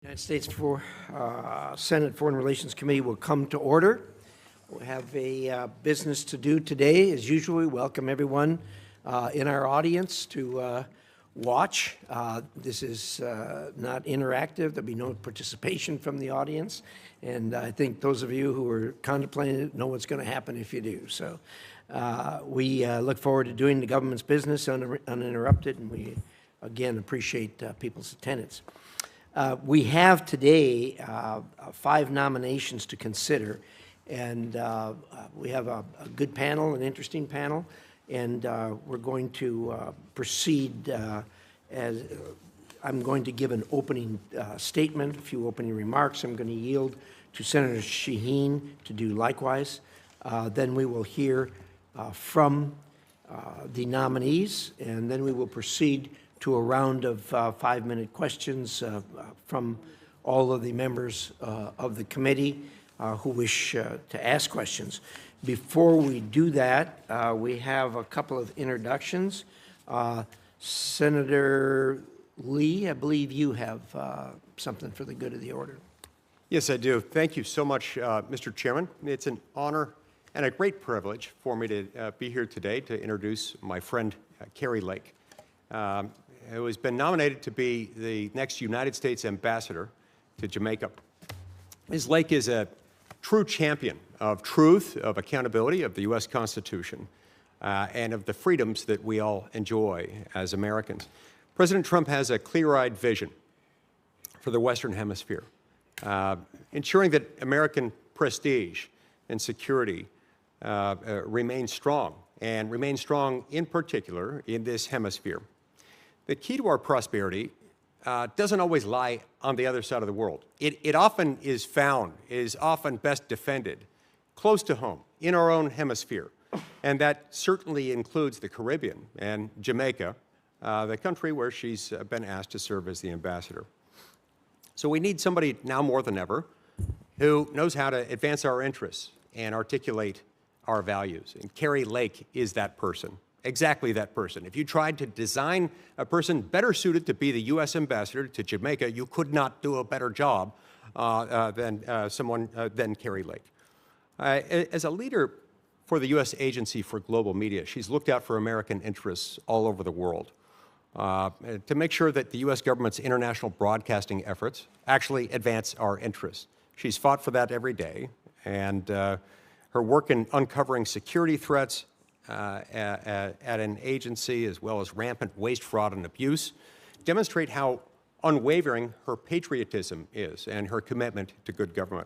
United States Senate Foreign Relations Committee will come to order. We have a business to do today. As usual, we welcome everyone in our audience to watch. This is not interactive. There'll be no participation from the audience. And I think those of you who are contemplating it know what's going to happen if you do. So we look forward to doing the government's business uninterrupted, and we, again, appreciate people's attendance. We have today 5 nominations to consider, and we have a good panel, an interesting panel, and we're going to proceed as I'm going to give an opening statement, a few opening remarks. I'm going to yield to Senator Shaheen to do likewise. Then we will hear from the nominees, and then we will proceed to a round of 5-minute questions from all of the members of the committee who wish to ask questions. Before we do that, we have a couple of introductions. Senator Lee, I believe you have something for the good of the order. Yes, I do. Thank you so much, Mr. Chairman. It's an honor and a great privilege for me to be here today to introduce my friend, Kari Lake, who has been nominated to be the next United States ambassador to Jamaica. Ms. Lake is a true champion of truth, of accountability, of the U.S. Constitution, and of the freedoms that we all enjoy as Americans. President Trump has a clear-eyed vision for the Western Hemisphere, ensuring that American prestige and security remain strong, and remain strong in particular in this hemisphere. The key to our prosperity doesn't always lie on the other side of the world. It often is found, is often best defended close to home, in our own hemisphere. And that certainly includes the Caribbean and Jamaica, the country where she's been asked to serve as the ambassador. So we need somebody now more than ever who knows how to advance our interests and articulate our values. And Kari Lake is that person. Exactly that person. If you tried to design a person better suited to be the U.S. ambassador to Jamaica, you could not do a better job than Kari Lake. As a leader for the U.S. Agency for Global Media, she's looked out for American interests all over the world to make sure that the U.S. government's international broadcasting efforts actually advance our interests. She's fought for that every day, and her work in uncovering security threats at an agency, as well as rampant waste, fraud, and abuse, demonstrate how unwavering her patriotism is and her commitment to good government.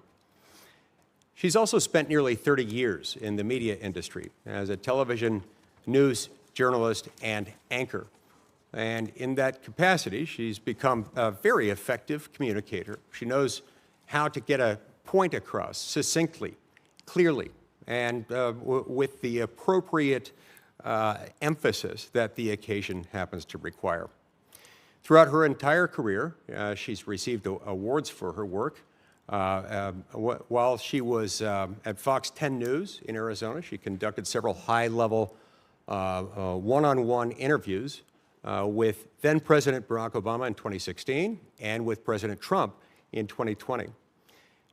She's also spent nearly 30 years in the media industry as a television news journalist and anchor. And in that capacity, she's become a very effective communicator. She knows how to get a point across succinctly, clearly, and with the appropriate emphasis that the occasion happens to require. Throughout her entire career, she's received awards for her work. While she was at Fox 10 News in Arizona, she conducted several high-level one-on-one interviews with then-President Barack Obama in 2016 and with President Trump in 2020.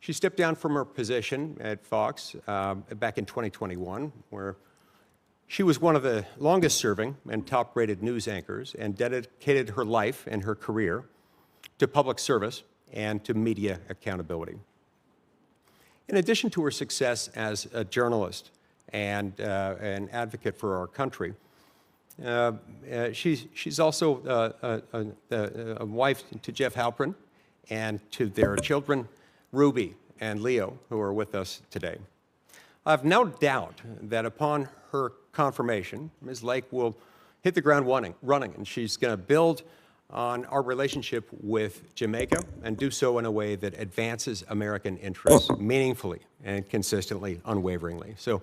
She stepped down from her position at Fox back in 2021, where she was one of the longest-serving and top-rated news anchors and dedicated her life and her career to public service and to media accountability. In addition to her success as a journalist and an advocate for our country, she's also a wife to Jeff Halpern and to their children, Ruby and Leo, who are with us today. I have no doubt that upon her confirmation, Ms. Lake will hit the ground running, and she's going to build on our relationship with Jamaica and do so in a way that advances American interests meaningfully and consistently, unwaveringly. So,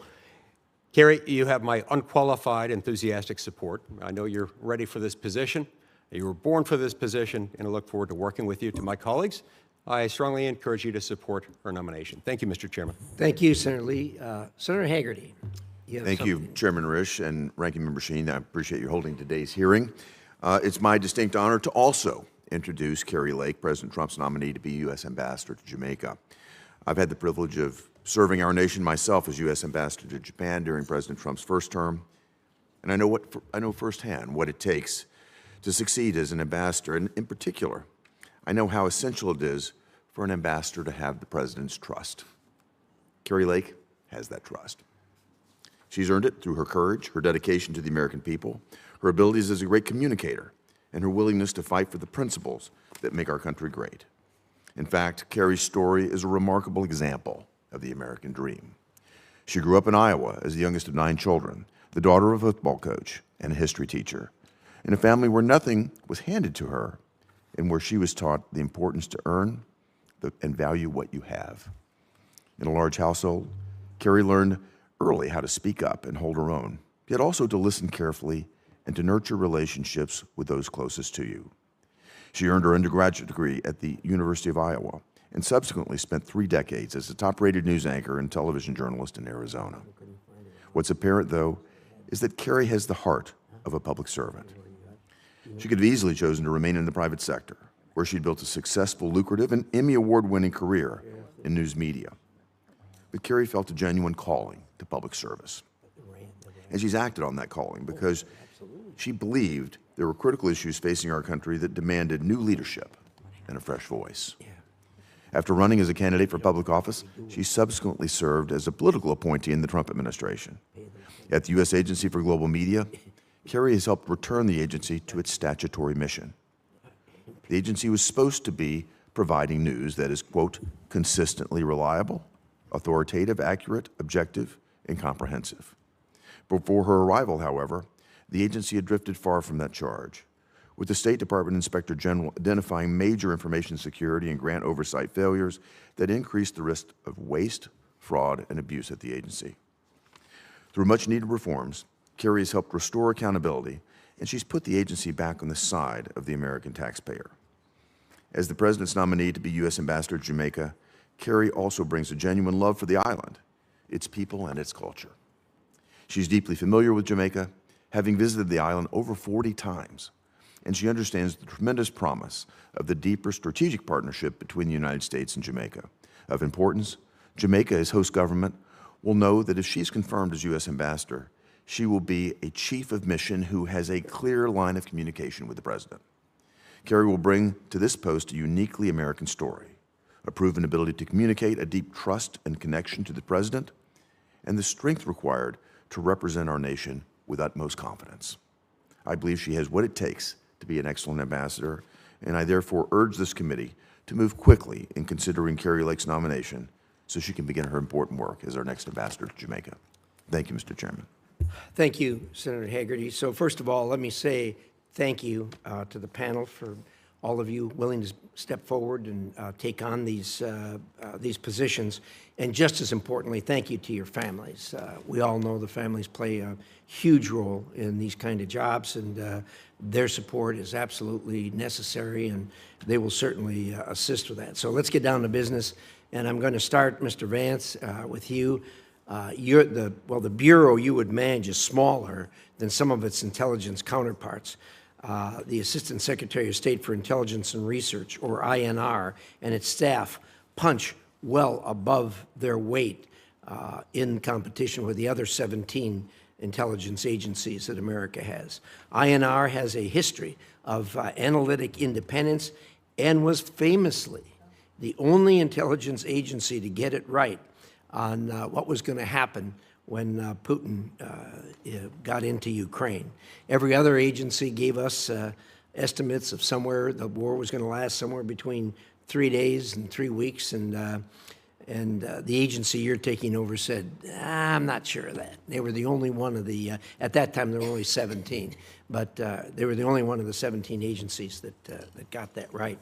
Kari, you have my unqualified, enthusiastic support. I know you're ready for this position. You were born for this position, and I look forward to working with you. To my colleagues, I strongly encourage you to support her nomination. Thank you, Mr. Chairman. Thank you, Senator Lee. Senator Hagerty. Thank you, Chairman Risch and Ranking Member Shaheen. I appreciate you holding today's hearing. It's my distinct honor to also introduce Kari Lake, President Trump's nominee to be U.S. Ambassador to Jamaica. I've had the privilege of serving our nation myself as U.S. Ambassador to Japan during President Trump's first term, and I know firsthand what it takes to succeed as an ambassador, and in particular, I know how essential it is for an ambassador to have the President's trust. Kari Lake has that trust. She's earned it through her courage, her dedication to the American people, her abilities as a great communicator, and her willingness to fight for the principles that make our country great. In fact, Kari's story is a remarkable example of the American dream. She grew up in Iowa as the youngest of 9 children, the daughter of a football coach and a history teacher, in a family where nothing was handed to her and where she was taught the importance to earn and value what you have. In a large household, Kari learned early how to speak up and hold her own, yet also to listen carefully and to nurture relationships with those closest to you. She earned her undergraduate degree at the University of Iowa and subsequently spent 3 decades as a top-rated news anchor and television journalist in Arizona. What's apparent, though, is that Kari has the heart of a public servant. She could have easily chosen to remain in the private sector, where she'd built a successful, lucrative, and Emmy Award-winning career in news media. But Kari felt a genuine calling to public service. And she's acted on that calling because she believed there were critical issues facing our country that demanded new leadership and a fresh voice. After running as a candidate for public office, she subsequently served as a political appointee in the Trump administration. At the U.S. Agency for Global Media, Kari has helped return the agency to its statutory mission. The agency was supposed to be providing news that is, quote, consistently reliable, authoritative, accurate, objective, and comprehensive. Before her arrival, however, the agency had drifted far from that charge, with the State Department Inspector General identifying major information security and grant oversight failures that increased the risk of waste, fraud, and abuse at the agency. Through much-needed reforms, Kari has helped restore accountability, and she's put the agency back on the side of the American taxpayer. As the President's nominee to be U.S. Ambassador to Jamaica, Kari also brings a genuine love for the island, its people, and its culture. She's deeply familiar with Jamaica, having visited the island over 40 times, and she understands the tremendous promise of the deeper strategic partnership between the United States and Jamaica. Of importance, Jamaica, as host government, will know that if she's confirmed as U.S. Ambassador, she will be a chief of mission who has a clear line of communication with the President. Kari will bring to this post a uniquely American story, a proven ability to communicate, a deep trust and connection to the President, and the strength required to represent our nation with utmost confidence. I believe she has what it takes to be an excellent ambassador, and I therefore urge this committee to move quickly in considering Kari Lake's nomination so she can begin her important work as our next ambassador to Jamaica. Thank you, Mr. Chairman. Thank you, Senator Hagerty. So first of all, let me say thank you to the panel for all of you willing to step forward and take on these positions. And just as importantly, thank you to your families. We all know the families play a huge role in these kind of jobs, and their support is absolutely necessary, and they will certainly assist with that. So let's get down to business, and I'm going to start, Mr. Vance, with you. The bureau you would manage is smaller than some of its intelligence counterparts. The Assistant Secretary of State for Intelligence and Research, or INR, and its staff punch well above their weight in competition with the other 17 intelligence agencies that America has. INR has a history of analytic independence and was famously the only intelligence agency to get it right on what was going to happen when Putin got into Ukraine. Every other agency gave us estimates of somewhere the war was going to last somewhere between 3 days and 3 weeks, and the agency you're taking over said, I'm not sure of that. They were the only one of the, at that time there were only 17, but they were the only one of the 17 agencies that got that right.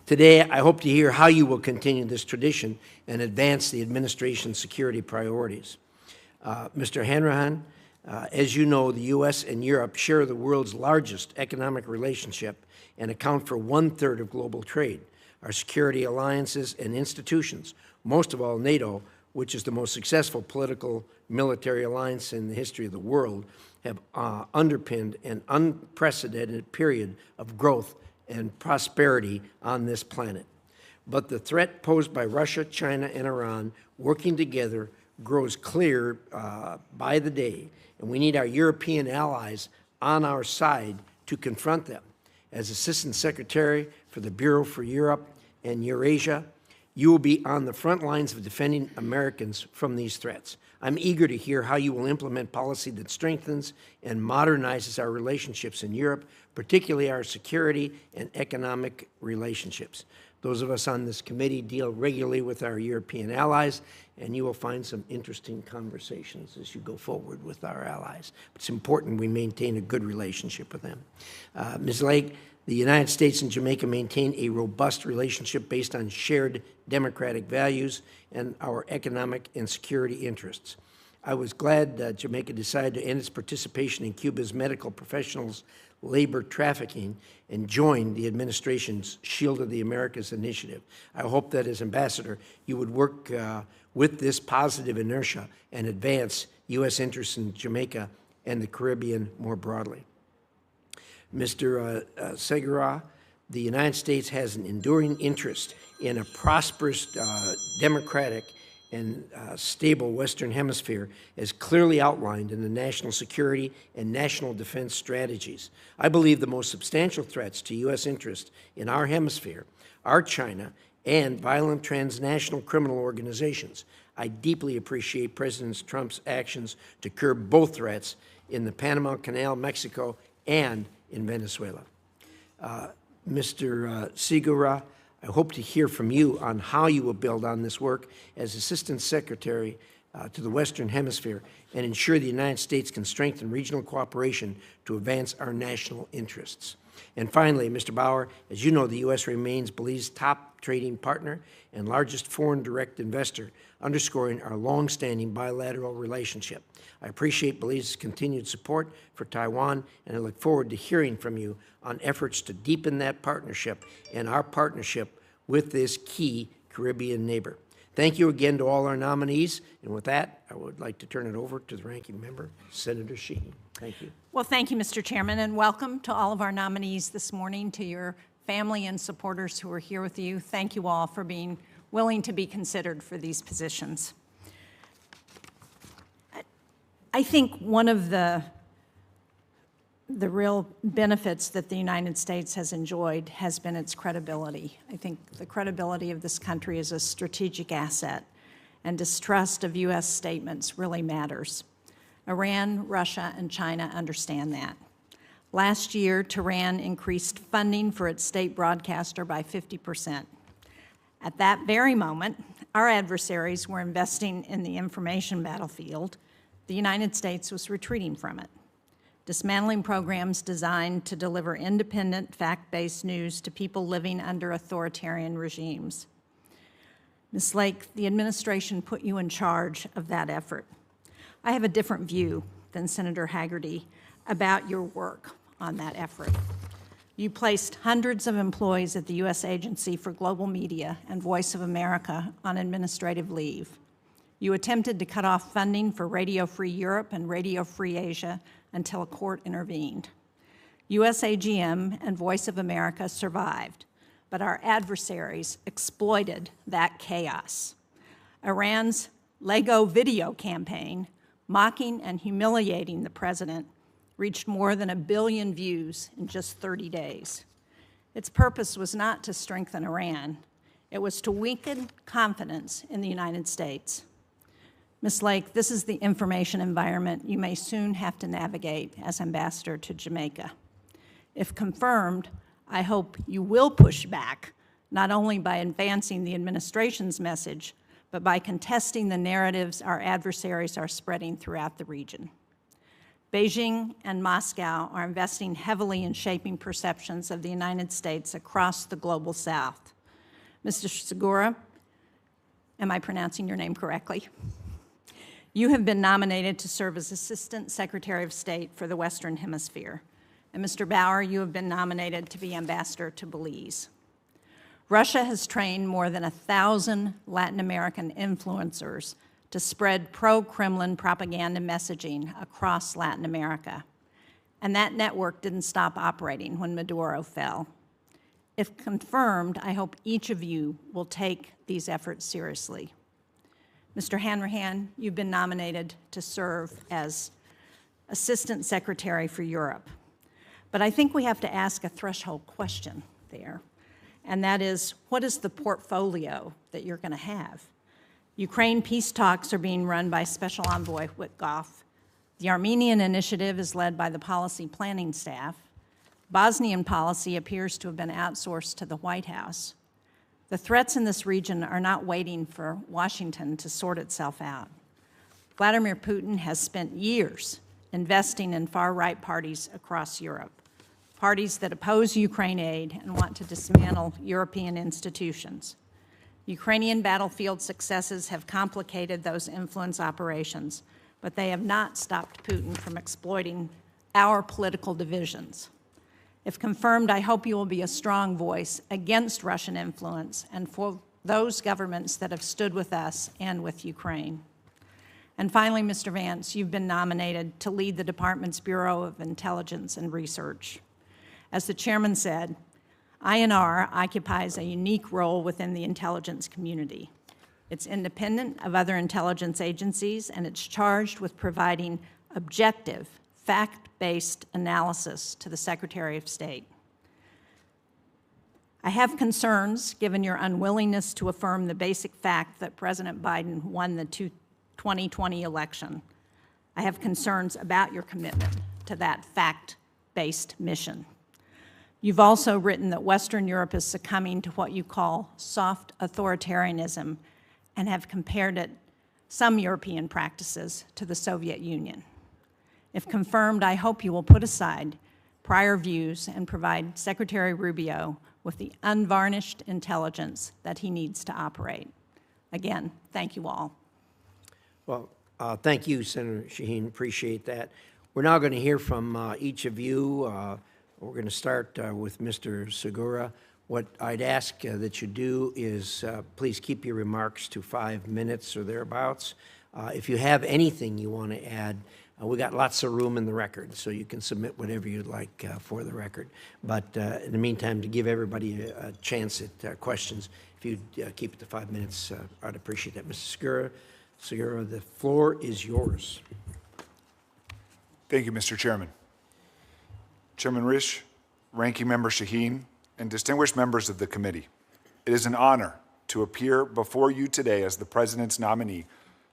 Today, I hope to hear how you will continue this tradition and advance the administration's security priorities. Mr. Hanrahan, as you know, the U.S. and Europe share the world's largest economic relationship and account for 1/3 of global trade. Our security alliances and institutions, most of all NATO, which is the most successful political military alliance in the history of the world, have underpinned an unprecedented period of growth and prosperity on this planet. But the threat posed by Russia, China, and Iran working together grows clear by the day, and we need our European allies on our side to confront them. As Assistant Secretary for the Bureau for Europe and Eurasia, you will be on the front lines of defending Americans from these threats. I'm eager to hear how you will implement policy that strengthens and modernizes our relationships in Europe, particularly our security and economic relationships. Those of us on this committee deal regularly with our European allies, and you will find some interesting conversations as you go forward with our allies. It's important we maintain a good relationship with them. Ms. Lake, the United States and Jamaica maintain a robust relationship based on shared democratic values and our economic and security interests. I was glad Jamaica decided to end its participation in Cuba's medical professionals' labor trafficking and join the administration's Shield of the Americas initiative. I hope that as ambassador, you would work with this positive inertia and advance U.S. interests in Jamaica and the Caribbean more broadly. Mr. Segura, the United States has an enduring interest in a prosperous, democratic, and stable Western Hemisphere, as clearly outlined in the national security and national defense strategies. I believe the most substantial threats to U.S. interest in our hemisphere are China and violent transnational criminal organizations. I deeply appreciate President Trump's actions to curb both threats in the Panama Canal, Mexico, and in Venezuela. Mr. Segura, I hope to hear from you on how you will build on this work as Assistant Secretary to the Western Hemisphere and ensure the United States can strengthen regional cooperation to advance our national interests. And finally, Mr. Bauer, as you know, the U.S. remains Belize's top trading partner and largest foreign direct investor, underscoring our long-standing bilateral relationship. I appreciate Belize's continued support for Taiwan, and I look forward to hearing from you on efforts to deepen that partnership and our partnership with this key Caribbean neighbor. Thank you again to all our nominees, and with that, I would like to turn it over to the ranking member, Senator Sheehan. Thank you. Well, thank you, Mr. Chairman, and welcome to all of our nominees this morning, to your family and supporters who are here with you. Thank you all for being willing to be considered for these positions. I think one of the real benefits that the United States has enjoyed has been its credibility. I think the credibility of this country is a strategic asset, and distrust of U.S. statements really matters. Iran, Russia, and China understand that. Last year, Tehran increased funding for its state broadcaster by 50%. At that very moment, our adversaries were investing in the information battlefield. The United States was retreating from it, dismantling programs designed to deliver independent, fact-based news to people living under authoritarian regimes. Ms. Lake, the administration put you in charge of that effort. I have a different view than Senator Hagerty about your work on that effort. You placed hundreds of employees at the U.S. Agency for Global Media and Voice of America on administrative leave. You attempted to cut off funding for Radio Free Europe and Radio Free Asia until a court intervened. USAGM and Voice of America survived, but our adversaries exploited that chaos. Iran's Lego video campaign, mocking and humiliating the president, reached more than 1 billion views in just 30 days. Its purpose was not to strengthen Iran. It was to weaken confidence in the United States. Ms. Lake, this is the information environment you may soon have to navigate as ambassador to Jamaica. If confirmed, I hope you will push back, not only by advancing the administration's message, but by contesting the narratives our adversaries are spreading throughout the region. Beijing and Moscow are investing heavily in shaping perceptions of the United States across the global South. Mr. Segura, am I pronouncing your name correctly? You have been nominated to serve as Assistant Secretary of State for the Western Hemisphere. And Mr. Bauer, you have been nominated to be Ambassador to Belize. Russia has trained more than 1,000 Latin American influencers to spread pro-Kremlin propaganda messaging across Latin America. And that network didn't stop operating when Maduro fell. If confirmed, I hope each of you will take these efforts seriously. Mr. Hanrahan, you've been nominated to serve as Assistant Secretary for Europe. But I think we have to ask a threshold question there, and that is, what is the portfolio that you're going to have? Ukraine peace talks are being run by Special Envoy Witkoff. The Armenian initiative is led by the policy planning staff. Bosnian policy appears to have been outsourced to the White House. The threats in this region are not waiting for Washington to sort itself out. Vladimir Putin has spent years investing in far-right parties across Europe, parties that oppose Ukraine aid and want to dismantle European institutions. Ukrainian battlefield successes have complicated those influence operations, but they have not stopped Putin from exploiting our political divisions. If confirmed, I hope you will be a strong voice against Russian influence and for those governments that have stood with us and with Ukraine. And finally, Mr. Vance, you've been nominated to lead the department's Bureau of Intelligence and Research. As the chairman said, INR occupies a unique role within the intelligence community. It's independent of other intelligence agencies, and it's charged with providing objective, fact-based analysis to the Secretary of State. I have concerns, given your unwillingness to affirm the basic fact that President Biden won the 2020 election. I have concerns about your commitment to that fact-based mission. You've also written that Western Europe is succumbing to what you call soft authoritarianism and have compared some European practices to the Soviet Union. If confirmed, I hope you will put aside prior views and provide Secretary Rubio with the unvarnished intelligence that he needs to operate. Again, thank you all. Well, thank you, Senator Shaheen. Appreciate that. We're now going to hear from each of you. We're going to start with Mr. Segura. What I'd ask that you do is please keep your remarks to 5 minutes or thereabouts. If you have anything you want to add, we got lots of room in the record, so you can submit whatever you'd like for the record. But in the meantime, to give everybody a chance at questions, if you'd keep it to 5 minutes, I'd appreciate that. Mr. Segura, the floor is yours. Thank you, Mr. Chairman. Chairman Risch, Ranking Member Shaheen, and distinguished members of the committee, it is an honor to appear before you today as the President's nominee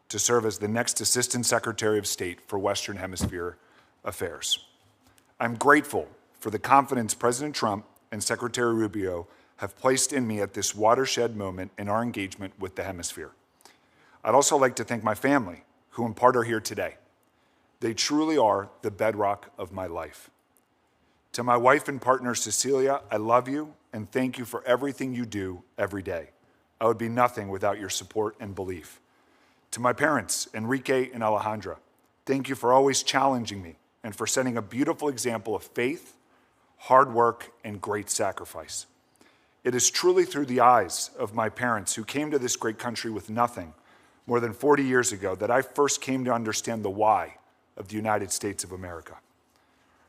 to serve as the next Assistant Secretary of State for Western Hemisphere Affairs. I'm grateful for the confidence President Trump and Secretary Rubio have placed in me at this watershed moment in our engagement with the hemisphere. I'd also like to thank my family, who in part are here today. They truly are the bedrock of my life. To my wife and partner, Cecilia, I love you and thank you for everything you do every day. I would be nothing without your support and belief. To my parents, Enrique and Alejandra, thank you for always challenging me and for setting a beautiful example of faith, hard work, and great sacrifice. It is truly through the eyes of my parents, who came to this great country with nothing more than 40 years ago, that I first came to understand the why of the United States of America.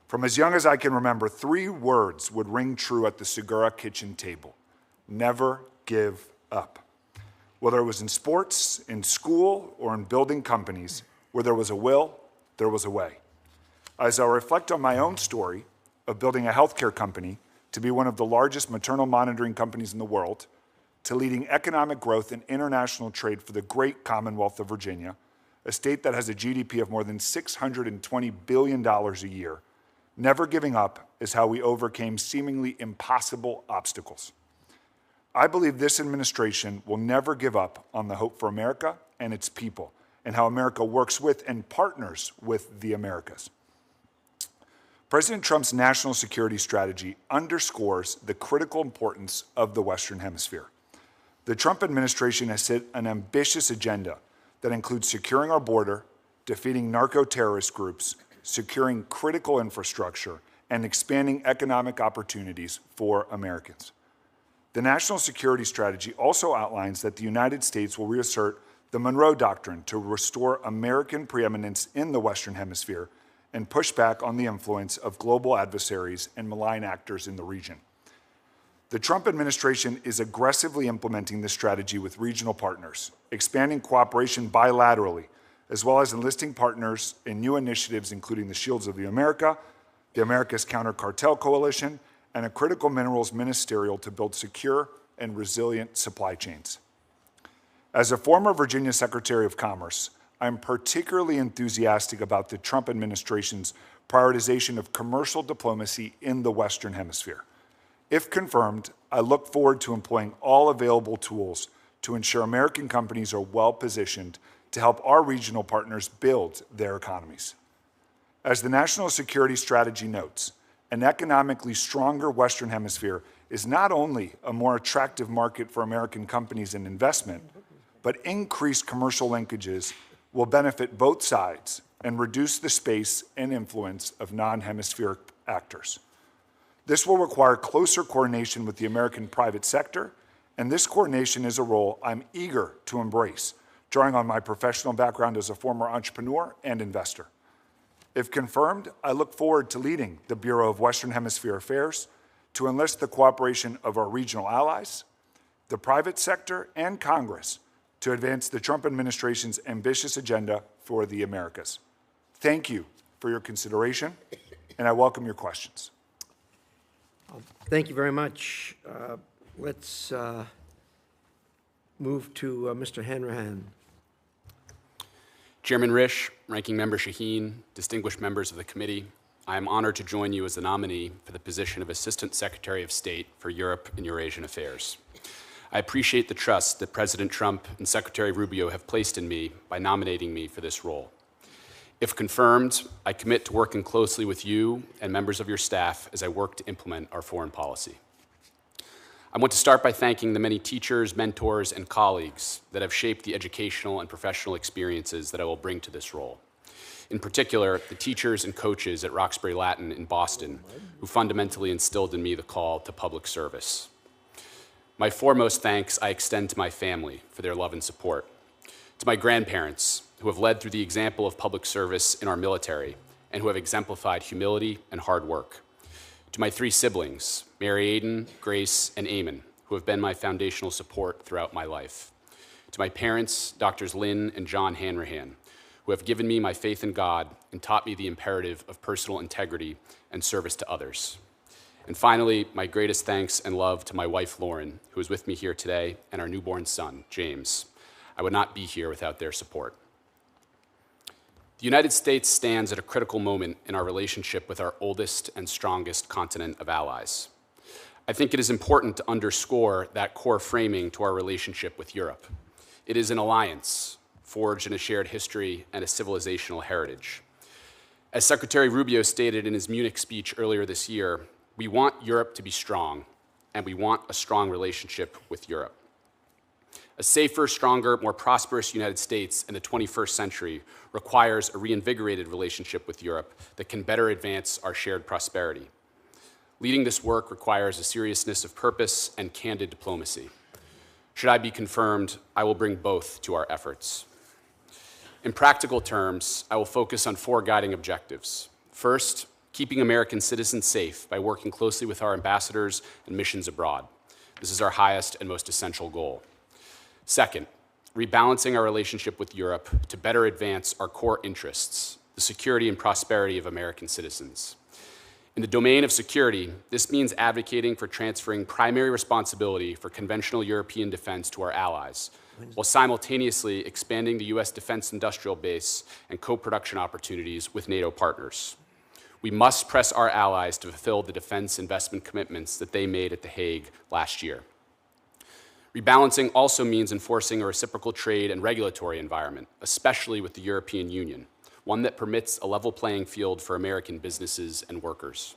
From as young as I can remember, 3 words would ring true at the Segura kitchen table: never give up. Whether it was in sports, in school, or in building companies, where there was a will, there was a way. As I reflect on my own story of building a healthcare company to be one of the largest maternal monitoring companies in the world, to leading economic growth and international trade for the great Commonwealth of Virginia, a state that has a GDP of more than $620 billion a year, never giving up is how we overcame seemingly impossible obstacles. I believe this administration will never give up on the hope for America and its people, and how America works with and partners with the Americas. President Trump's national security strategy underscores the critical importance of the Western Hemisphere. The Trump administration has set an ambitious agenda that includes securing our border, defeating narco-terrorist groups, securing critical infrastructure, and expanding economic opportunities for Americans. The national security strategy also outlines that the United States will reassert the Monroe Doctrine to restore American preeminence in the Western Hemisphere and push back on the influence of global adversaries and malign actors in the region. The Trump administration is aggressively implementing this strategy with regional partners, expanding cooperation bilaterally, as well as enlisting partners in new initiatives including the Shields of the Americas Counter Cartel Coalition, and a critical minerals ministerial to build secure and resilient supply chains. As a former Virginia Secretary of Commerce, I'm particularly enthusiastic about the Trump administration's prioritization of commercial diplomacy in the Western Hemisphere. If confirmed, I look forward to employing all available tools to ensure American companies are well positioned to help our regional partners build their economies. As the National Security Strategy notes, an economically stronger Western Hemisphere is not only a more attractive market for American companies and investment, but increased commercial linkages will benefit both sides and reduce the space and influence of non-hemispheric actors. This will require closer coordination with the American private sector, and this coordination is a role I'm eager to embrace, drawing on my professional background as a former entrepreneur and investor. If confirmed, I look forward to leading the Bureau of Western Hemisphere Affairs to enlist the cooperation of our regional allies, the private sector, and Congress to advance the Trump administration's ambitious agenda for the Americas. Thank you for your consideration, and I welcome your questions. Thank you very much. Let's move to Mr. Hanrahan. Chairman Risch, Ranking Member Shaheen, distinguished members of the committee, I am honored to join you as the nominee for the position of Assistant Secretary of State for Europe and Eurasian Affairs. I appreciate the trust that President Trump and Secretary Rubio have placed in me by nominating me for this role. If confirmed, I commit to working closely with you and members of your staff as I work to implement our foreign policy. I want to start by thanking the many teachers, mentors, and colleagues that have shaped the educational and professional experiences that I will bring to this role. In particular, the teachers and coaches at Roxbury Latin in Boston, who fundamentally instilled in me the call to public service. My foremost thanks I extend to my family for their love and support, to my grandparents, who have led through the example of public service in our military and who have exemplified humility and hard work, to my 3 siblings, Mary Aiden, Grace, and Eamon, who have been my foundational support throughout my life, to my parents, Drs. Lynn and John Hanrahan, who have given me my faith in God and taught me the imperative of personal integrity and service to others. And finally, my greatest thanks and love to my wife, Lauren, who is with me here today, and our newborn son, James. I would not be here without their support. The United States stands at a critical moment in our relationship with our oldest and strongest continent of allies. I think it is important to underscore that core framing to our relationship with Europe. It is an alliance forged in a shared history and a civilizational heritage. As Secretary Rubio stated in his Munich speech earlier this year, we want Europe to be strong, and we want a strong relationship with Europe. A safer, stronger, more prosperous United States in the 21st century requires a reinvigorated relationship with Europe that can better advance our shared prosperity. Leading this work requires a seriousness of purpose and candid diplomacy. Should I be confirmed, I will bring both to our efforts. In practical terms, I will focus on 4 guiding objectives. First, keeping American citizens safe by working closely with our ambassadors and missions abroad. This is our highest and most essential goal. Second, rebalancing our relationship with Europe to better advance our core interests, the security and prosperity of American citizens. In the domain of security, this means advocating for transferring primary responsibility for conventional European defense to our allies, while simultaneously expanding the U.S. defense industrial base and co-production opportunities with NATO partners. We must press our allies to fulfill the defense investment commitments that they made at The Hague last year. Rebalancing also means enforcing a reciprocal trade and regulatory environment, especially with the European Union, one that permits a level playing field for American businesses and workers.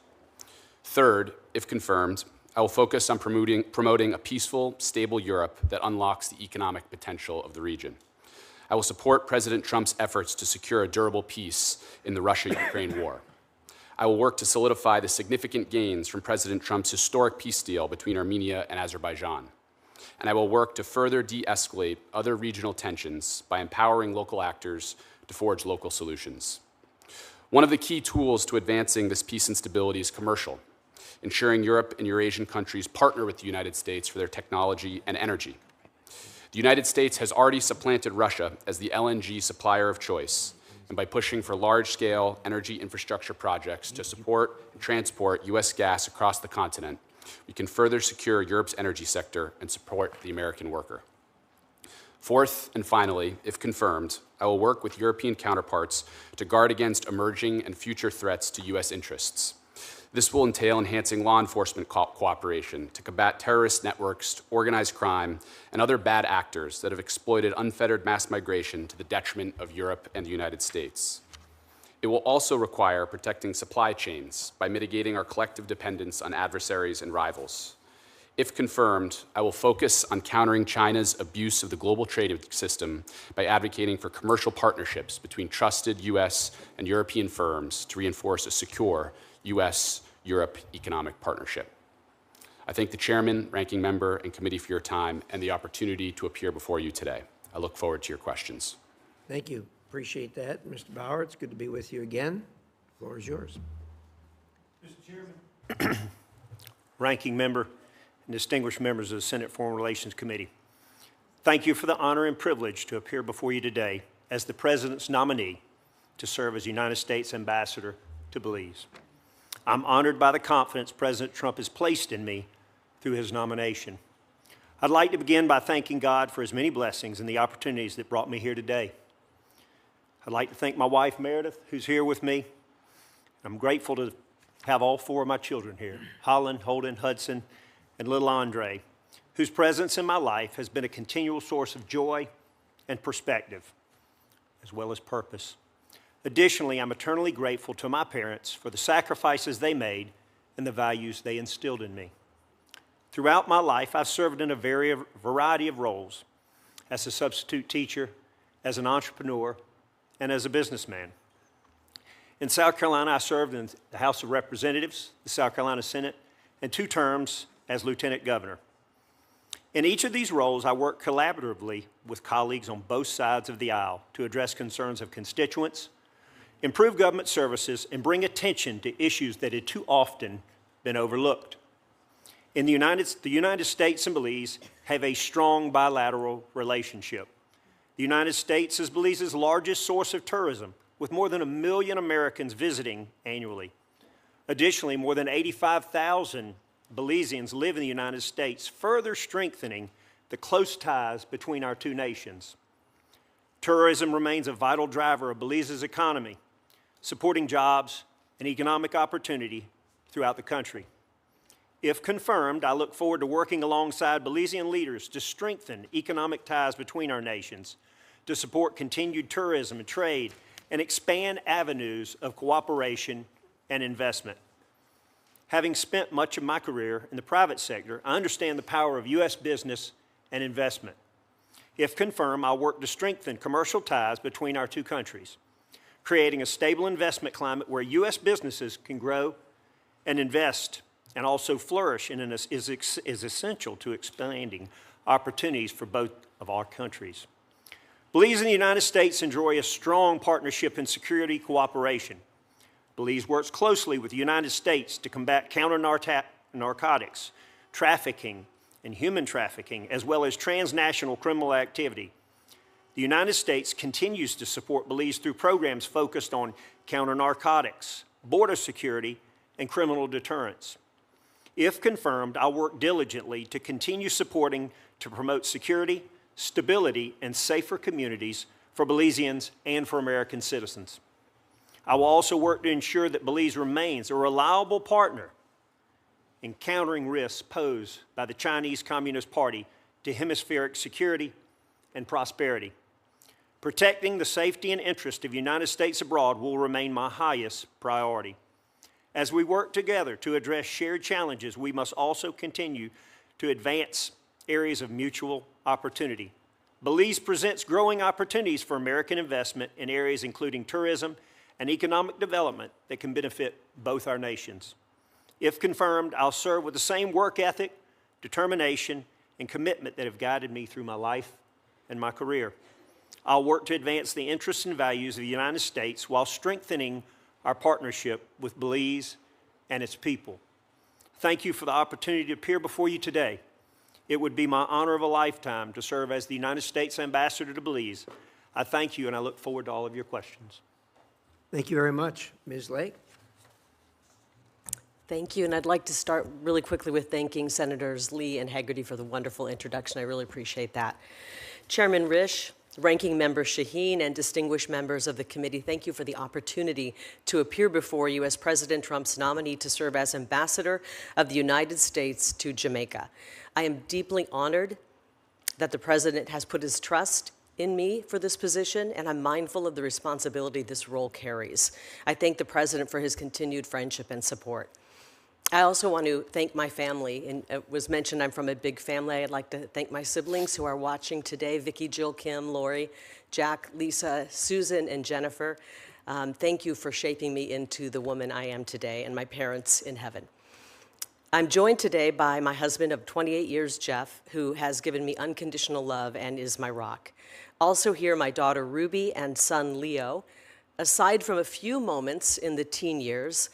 Third, if confirmed, I will focus on promoting a peaceful, stable Europe that unlocks the economic potential of the region. I will support President Trump's efforts to secure a durable peace in the Russia-Ukraine war. I will work to solidify the significant gains from President Trump's historic peace deal between Armenia and Azerbaijan. And I will work to further de-escalate other regional tensions by empowering local actors to forge local solutions. One of the key tools to advancing this peace and stability is commercial. ensuring Europe and Eurasian countries partner with the United States for their technology and energy. The United States has already supplanted Russia as the LNG supplier of choice, and by pushing for large-scale energy infrastructure projects to support and transport U.S. gas across the continent, we can further secure Europe's energy sector and support the American worker. Fourth, and finally, if confirmed, I will work with European counterparts to guard against emerging and future threats to U.S. interests. This will entail enhancing law enforcement cooperation to combat terrorist networks, organized crime, and other bad actors that have exploited unfettered mass migration to the detriment of Europe and the United States. It will also require protecting supply chains by mitigating our collective dependence on adversaries and rivals. If confirmed, I will focus on countering China's abuse of the global trade system by advocating for commercial partnerships between trusted U.S. and European firms to reinforce a secure U.S.-Europe economic partnership. I thank the Chairman, Ranking Member, and Committee for your time and the opportunity to appear before you today. I look forward to your questions. Thank you. Appreciate that. Mr. Bauer, it's good to be with you again. The floor is yours. Mr. Chairman, Ranking Member, and distinguished members of the Senate Foreign Relations Committee, thank you for the honor and privilege to appear before you today as the President's nominee to serve as United States Ambassador to Belize. I'm honored by the confidence President Trump has placed in me through his nomination. I'd like to begin by thanking God for his many blessings and the opportunities that brought me here today. I'd like to thank my wife, Meredith, who's here with me. I'm grateful to have all four of my children here, Holland, Holden, Hudson, and little Andre, whose presence in my life has been a continual source of joy and perspective, as well as purpose. Additionally, I'm eternally grateful to my parents for the sacrifices they made and the values they instilled in me. Throughout my life, I've served in a variety of roles, as a substitute teacher, as an entrepreneur, and as a businessman. In South Carolina, I served in the House of Representatives, the South Carolina Senate, and 2 terms as Lieutenant Governor. In each of these roles, I worked collaboratively with colleagues on both sides of the aisle to address concerns of constituents, improve government services, and bring attention to issues that had too often been overlooked. The United States and Belize have a strong bilateral relationship. The United States is Belize's largest source of tourism, with more than 1 million Americans visiting annually. Additionally, more than 85,000 Belizeans live in the United States, further strengthening the close ties between our two nations. Tourism remains a vital driver of Belize's economy, supporting jobs and economic opportunity throughout the country. If confirmed, I look forward to working alongside Belizean leaders to strengthen economic ties between our nations, to support continued tourism and trade, and expand avenues of cooperation and investment. Having spent much of my career in the private sector, I understand the power of U.S. business and investment. If confirmed, I'll work to strengthen commercial ties between our two countries, creating a stable investment climate where U.S. businesses can grow and invest and also flourish is essential to expanding opportunities for both of our countries. Belize and the United States enjoy a strong partnership in security cooperation. Belize works closely with the United States to combat counter-narcotics, trafficking, and human trafficking, as well as transnational criminal activity. The United States continues to support Belize through programs focused on counter-narcotics, border security, and criminal deterrence. If confirmed, I'll work diligently to continue supporting to promote security, stability, and safer communities for Belizeans and for American citizens. I will also work to ensure that Belize remains a reliable partner in countering risks posed by the Chinese Communist Party to hemispheric security and prosperity. Protecting the safety and interest of the United States abroad will remain my highest priority. As we work together to address shared challenges, we must also continue to advance areas of mutual opportunity. Belize presents growing opportunities for American investment in areas including tourism and economic development that can benefit both our nations. If confirmed, I'll serve with the same work ethic, determination, and commitment that have guided me through my life and my career. I'll work to advance the interests and values of the United States while strengthening our partnership with Belize and its people. Thank you for the opportunity to appear before you today. It would be my honor of a lifetime to serve as the United States Ambassador to Belize. I thank you, and I look forward to all of your questions. Thank you very much. Ms. Lake? Thank you, and I'd like to start really quickly with thanking Senators Lee and Hagerty for the wonderful introduction. I really appreciate that. Chairman Risch, Ranking Member Shaheen, and distinguished members of the committee, thank you for the opportunity to appear before you as President Trump's nominee to serve as Ambassador of the United States to Jamaica. I am deeply honored that the President has put his trust in me for this position, and I'm mindful of the responsibility this role carries. I thank the President for his continued friendship and support. I also want to thank my family, and it was mentioned I'm from a big family. I'd like to thank my siblings who are watching today, Vicki, Jill, Kim, Lori, Jack, Lisa, Susan, and Jennifer. Thank you for shaping me into the woman I am today, and my parents in heaven. I'm joined today by my husband of 28 years, Jeff, who has given me unconditional love and is my rock. Also here, my daughter Ruby and son Leo. Aside from a few moments in the teen years,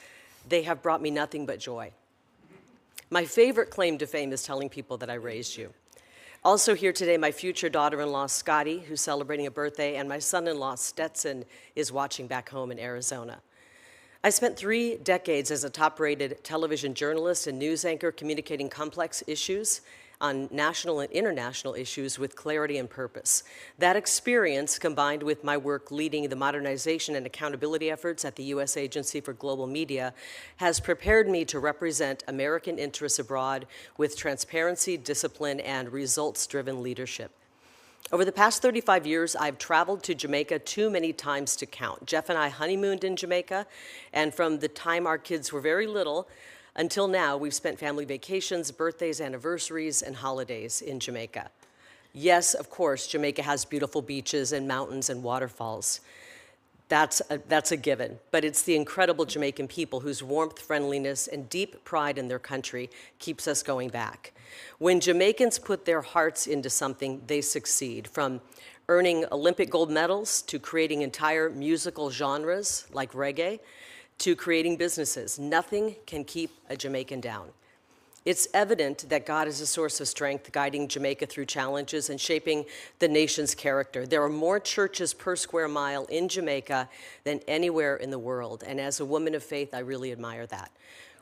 they have brought me nothing but joy. My favorite claim to fame is telling people that I raised you. Also here today, my future daughter-in-law, Scotty, who's celebrating a birthday, and my son-in-law, Stetson, is watching back home in Arizona. I spent 3 decades as a top-rated television journalist and news anchor communicating complex issues on national and international issues with clarity and purpose. That experience, combined with my work leading the modernization and accountability efforts at the U.S. Agency for Global Media, has prepared me to represent American interests abroad with transparency, discipline, and results-driven leadership. Over the past 35 years, I've traveled to Jamaica too many times to count. Jeff and I honeymooned in Jamaica, and from the time our kids were very little, until now, we've spent family vacations, birthdays, anniversaries, and holidays in Jamaica. Yes, of course, Jamaica has beautiful beaches and mountains and waterfalls. That's a given. But it's the incredible Jamaican people whose warmth, friendliness, and deep pride in their country keeps us going back. When Jamaicans put their hearts into something, they succeed. From earning Olympic gold medals to creating entire musical genres like reggae, to creating businesses. Nothing can keep a Jamaican down. It's evident that God is a source of strength, guiding Jamaica through challenges and shaping the nation's character. There are more churches per square mile in Jamaica than anywhere in the world, and as a woman of faith, I really admire that.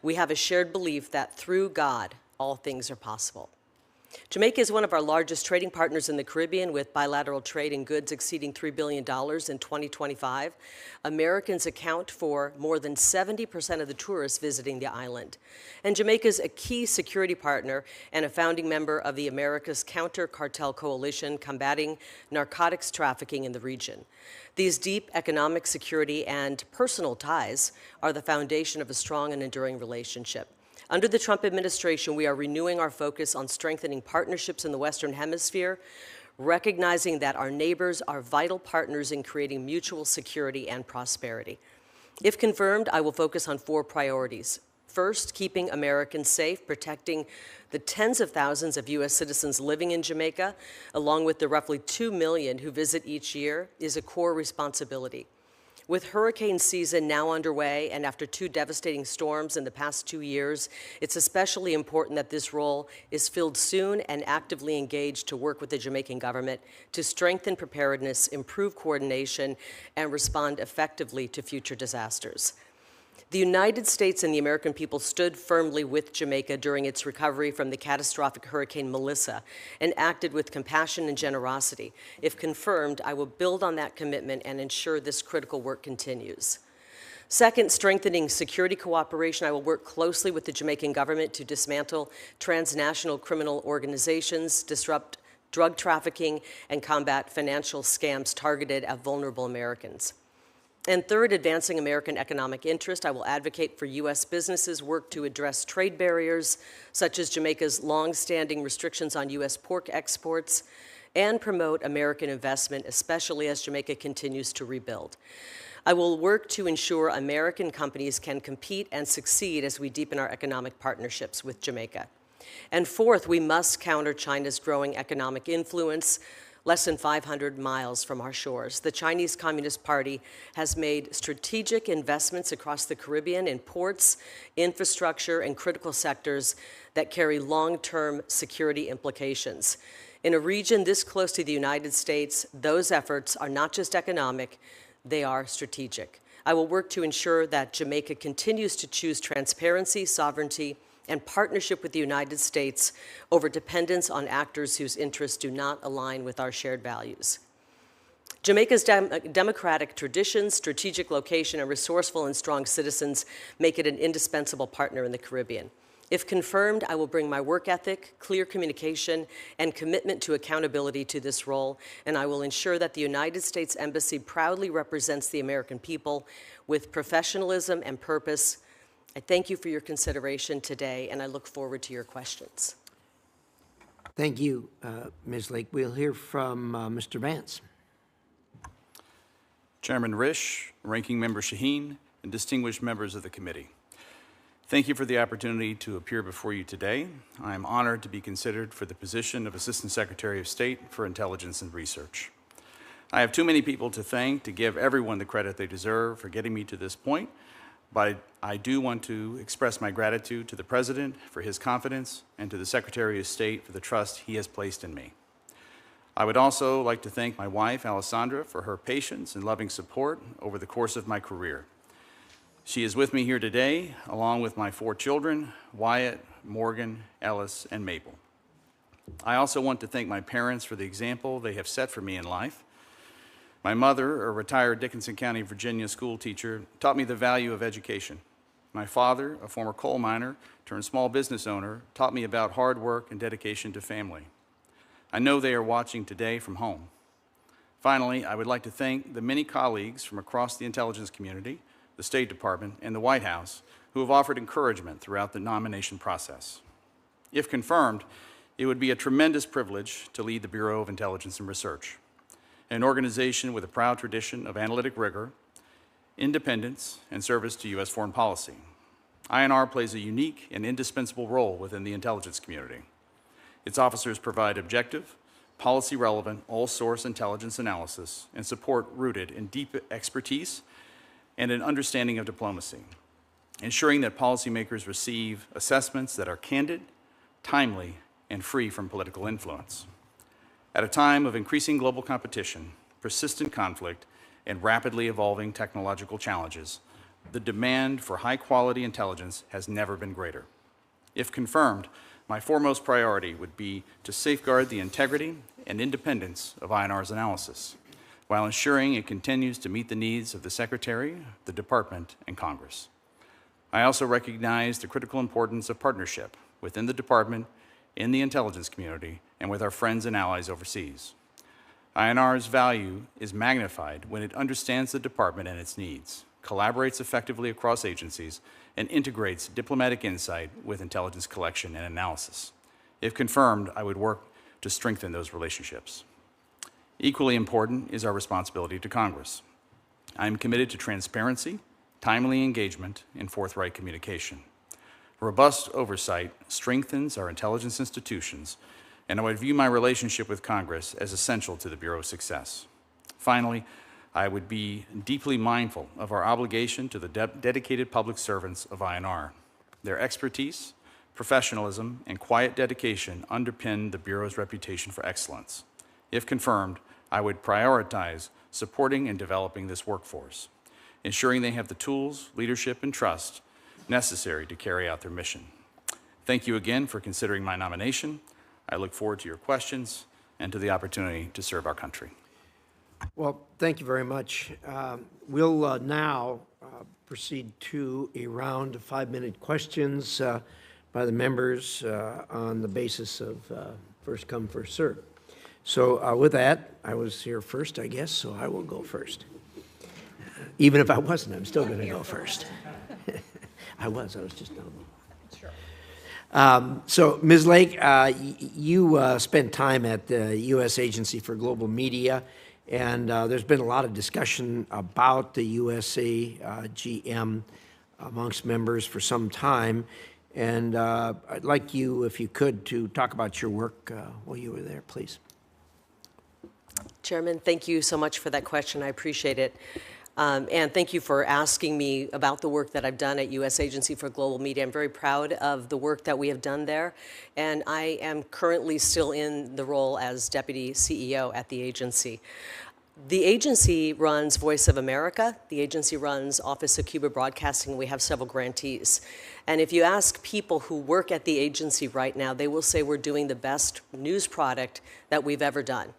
We have a shared belief that through God, all things are possible. Jamaica is one of our largest trading partners in the Caribbean, with bilateral trade in goods exceeding $3 billion in 2025. Americans account for more than 70% of the tourists visiting the island. And Jamaica is a key security partner and a founding member of the America's Counter Cartel Coalition, combating narcotics trafficking in the region. These deep economic, security, and personal ties are the foundation of a strong and enduring relationship. Under the Trump administration, we are renewing our focus on strengthening partnerships in the Western Hemisphere, recognizing that our neighbors are vital partners in creating mutual security and prosperity. If confirmed, I will focus on 4 priorities. First, keeping Americans safe, protecting the tens of thousands of U.S. citizens living in Jamaica, along with the roughly 2 million who visit each year, is a core responsibility. With hurricane season now underway, and after 2 devastating storms in the past 2 years, it's especially important that this role is filled soon and actively engaged to work with the Jamaican government to strengthen preparedness, improve coordination, and respond effectively to future disasters. The United States and the American people stood firmly with Jamaica during its recovery from the catastrophic Hurricane Melissa and acted with compassion and generosity. If confirmed, I will build on that commitment and ensure this critical work continues. Second, strengthening security cooperation. I will work closely with the Jamaican government to dismantle transnational criminal organizations, disrupt drug trafficking, and combat financial scams targeted at vulnerable Americans. And third, advancing American economic interest. I will advocate for U.S. businesses' work to address trade barriers, such as Jamaica's long-standing restrictions on U.S. pork exports, and promote American investment, especially as Jamaica continues to rebuild. I will work to ensure American companies can compete and succeed as we deepen our economic partnerships with Jamaica. And fourth, we must counter China's growing economic influence less than 500 miles from our shores. The Chinese Communist Party has made strategic investments across the Caribbean in ports, infrastructure, and critical sectors that carry long-term security implications. In a region this close to the United States, those efforts are not just economic, they are strategic. I will work to ensure that Jamaica continues to choose transparency, sovereignty, and partnership with the United States over dependence on actors whose interests do not align with our shared values. Jamaica's democratic traditions, strategic location, and resourceful and strong citizens make it an indispensable partner in the Caribbean. If confirmed, I will bring my work ethic, clear communication, and commitment to accountability to this role, and I will ensure that the United States Embassy proudly represents the American people with professionalism and purpose. I thank you for your consideration today, and I look forward to your questions. Thank you, Ms. Lake. We'll hear from Mr. Vance. Chairman Risch, Ranking Member Shaheen, and distinguished members of the committee. Thank you for the opportunity to appear before you today. I am honored to be considered for the position of Assistant Secretary of State for Intelligence and Research. I have too many people to thank to give everyone the credit they deserve for getting me to this point, but I do want to express my gratitude to the President for his confidence and to the Secretary of State for the trust he has placed in me. I would also like to thank my wife, Alessandra, for her patience and loving support over the course of my career. She is with me here today, along with my 4 children, Wyatt, Morgan, Ellis, and Maple. I also want to thank my parents for the example they have set for me in life. My mother, a retired Dickinson County, Virginia school teacher, taught me the value of education. My father, a former coal miner turned small business owner, taught me about hard work and dedication to family. I know they are watching today from home. Finally, I would like to thank the many colleagues from across the intelligence community, the State Department, and the White House who have offered encouragement throughout the nomination process. If confirmed, it would be a tremendous privilege to lead the Bureau of Intelligence and Research, an organization with a proud tradition of analytic rigor, independence, and service to U.S. foreign policy. INR plays a unique and indispensable role within the intelligence community. Its officers provide objective, policy-relevant, all-source intelligence analysis and support rooted in deep expertise and an understanding of diplomacy, ensuring that policymakers receive assessments that are candid, timely, and free from political influence. At a time of increasing global competition, persistent conflict, and rapidly evolving technological challenges, the demand for high-quality intelligence has never been greater. If confirmed, my foremost priority would be to safeguard the integrity and independence of INR's analysis, while ensuring it continues to meet the needs of the Secretary, the Department, and Congress. I also recognize the critical importance of partnership within the Department, in the intelligence community, and with our friends and allies overseas. INR's value is magnified when it understands the Department and its needs, collaborates effectively across agencies, and integrates diplomatic insight with intelligence collection and analysis. If confirmed, I would work to strengthen those relationships. Equally important is our responsibility to Congress. I am committed to transparency, timely engagement, and forthright communication. Robust oversight strengthens our intelligence institutions, and I would view my relationship with Congress as essential to the Bureau's success. Finally, I would be deeply mindful of our obligation to the dedicated public servants of INR. Their expertise, professionalism, and quiet dedication underpin the Bureau's reputation for excellence. If confirmed, I would prioritize supporting and developing this workforce, ensuring they have the tools, leadership, and trust necessary to carry out their mission. Thank you again for considering my nomination. I look forward to your questions and to the opportunity to serve our country. Well, thank you very much. We'll now proceed to a round of 5-minute questions by the members on the basis of first come, first serve. So with that, I was here first, I guess, so I will go first. Even if I wasn't, I'm still going to go first. I was just not. Sure. So, Ms. Lake, you spent time at the U.S. Agency for Global Media, and there's been a lot of discussion about the USAGM amongst members for some time. And I'd like you, if you could, to talk about your work while you were there, please. Chairman. Thank you so much for that question. I appreciate it. And thank you for asking me about the work that I've done at U.S. Agency for Global Media. I'm very proud of the work that we have done there. And I am currently still in the role as Deputy CEO at the agency. The agency runs Voice of America. The agency runs Office of Cuba Broadcasting. We have several grantees. And if you ask people who work at the agency right now, they will say we're doing the best news product that we've ever done.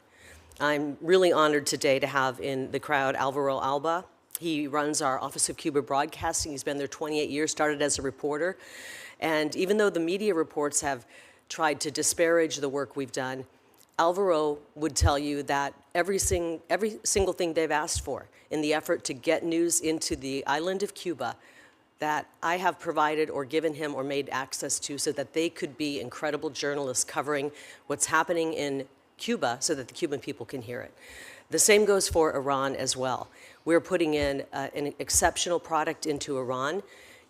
I'm really honored today to have in the crowd Alvaro Alba. He runs our Office of Cuba Broadcasting. He's been there 28 years, started as a reporter. And even though the media reports have tried to disparage the work we've done, Alvaro would tell you that every single thing they've asked for in the effort to get news into the island of Cuba that I have provided or given him or made access to so that they could be incredible journalists covering what's happening in Cuba so that the Cuban people can hear it. The same goes for Iran as well. We're putting in an exceptional product into Iran.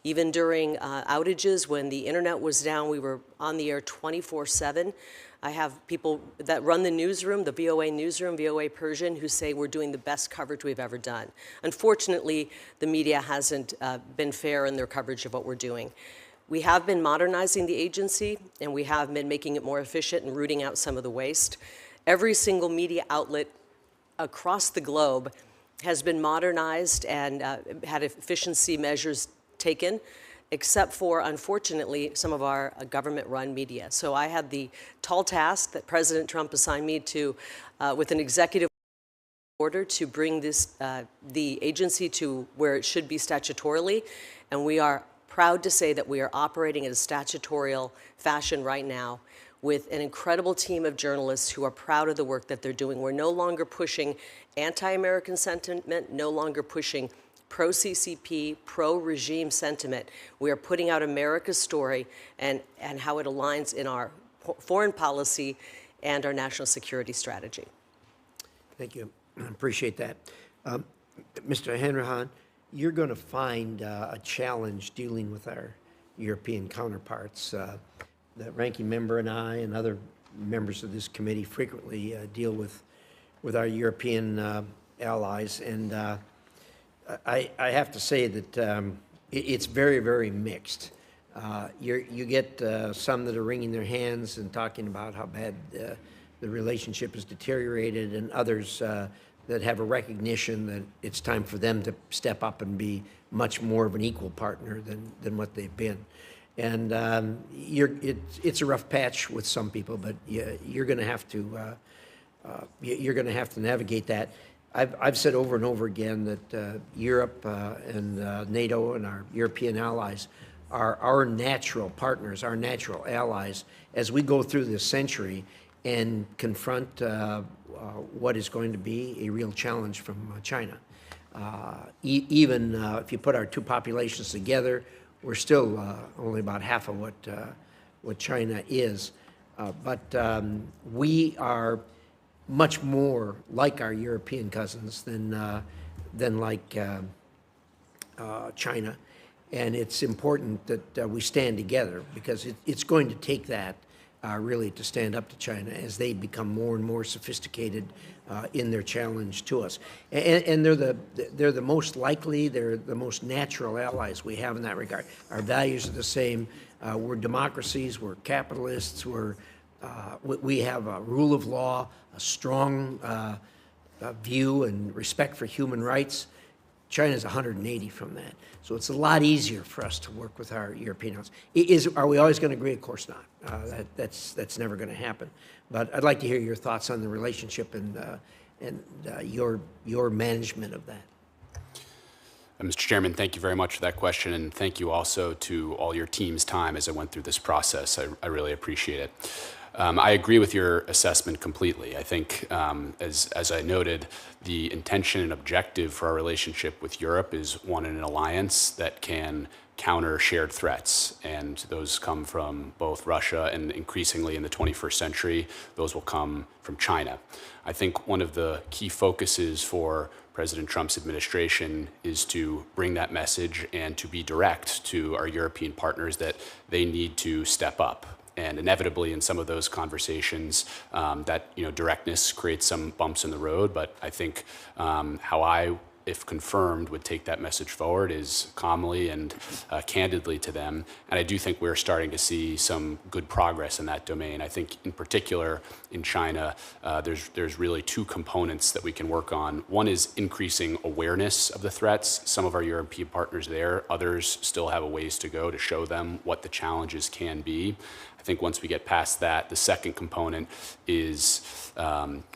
Even during outages, when the internet was down, we were on the air 24/7. I have people that run the newsroom, the VOA newsroom, VOA Persian, who say we're doing the best coverage we've ever done. Unfortunately, the media hasn't been fair in their coverage of what we're doing. We have been modernizing the agency, and we have been making it more efficient and rooting out some of the waste. Every single media outlet across the globe has been modernized and had efficiency measures taken, except for, unfortunately, some of our government-run media. So I had the tall task that President Trump assigned me to, with an executive order, to bring the agency to where it should be statutorily, and we are proud to say that we are operating in a statutorial fashion right now with an incredible team of journalists who are proud of the work that they're doing. We're no longer pushing anti-American sentiment, no longer pushing pro-CCP, pro-regime sentiment. We are putting out America's story and how it aligns in our foreign policy and our national security strategy. Thank you. I appreciate that. Mr. Hanrahan, you're going to find a challenge dealing with our European counterparts. The ranking member and I and other members of this committee frequently deal with our European allies, and I have to say that it's very, very mixed. You get some that are wringing their hands and talking about how bad the relationship has deteriorated, and others that have a recognition that it's time for them to step up and be much more of an equal partner than what they've been. And it's a rough patch with some people, but you're going to have to navigate that. I've said over and over again that Europe and NATO and our European allies are our natural partners, our natural allies, as we go through this century and confront what is going to be a real challenge from China. Even if you put our two populations together, we're still only about half of what China is. But we are much more like our European cousins than like China. And it's important that we stand together, because it's going to take that really to stand up to China as they become more and more sophisticated in their challenge to us. And they're the most likely, they're the most natural allies we have in that regard. Our values are the same. We're democracies, we're capitalists, we have a rule of law, a strong view and respect for human rights. China's 180 from that. So it's a lot easier for us to work with our European allies. Are we always going to agree? Of course not. That's never going to happen. But I'd like to hear your thoughts on the relationship and your management of that. Mr. Chairman, thank you very much for that question, and thank you also to all your team's time as I went through this process. I really appreciate it. I agree with your assessment completely. I think, as I noted, the intention and objective for our relationship with Europe is one in an alliance that can counter shared threats, and those come from both Russia and increasingly in the 21st century, those will come from China. I think one of the key focuses for President Trump's administration is to bring that message and to be direct to our European partners that they need to step up. And inevitably, in some of those conversations, that directness creates some bumps in the road. But I think how I, if confirmed, would take that message forward is calmly and candidly to them. And I do think we're starting to see some good progress in that domain. I think in particular in China, there's really two components that we can work on. One is increasing awareness of the threats. Some of our European partners there, others still have a ways to go to show them what the challenges can be. I think once we get past that, the second component is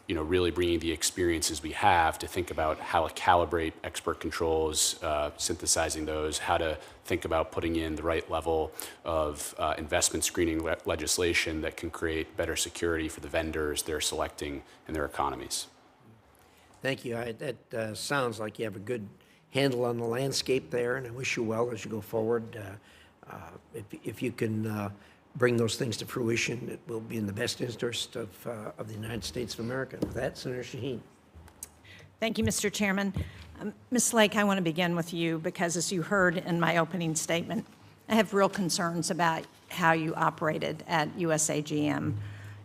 really bringing the experiences we have to think about how to calibrate expert controls, synthesizing those, how to think about putting in the right level of investment screening legislation that can create better security for the vendors they're selecting in their economies. Thank you. That sounds like you have a good handle on the landscape there, and I wish you well as you go forward. If you can bring those things to fruition, it will be in the best interest of the United States of America. With that, Senator Shaheen. Thank you, Mr. Chairman. Ms. Lake, I want to begin with you because, as you heard in my opening statement, I have real concerns about how you operated at USAGM.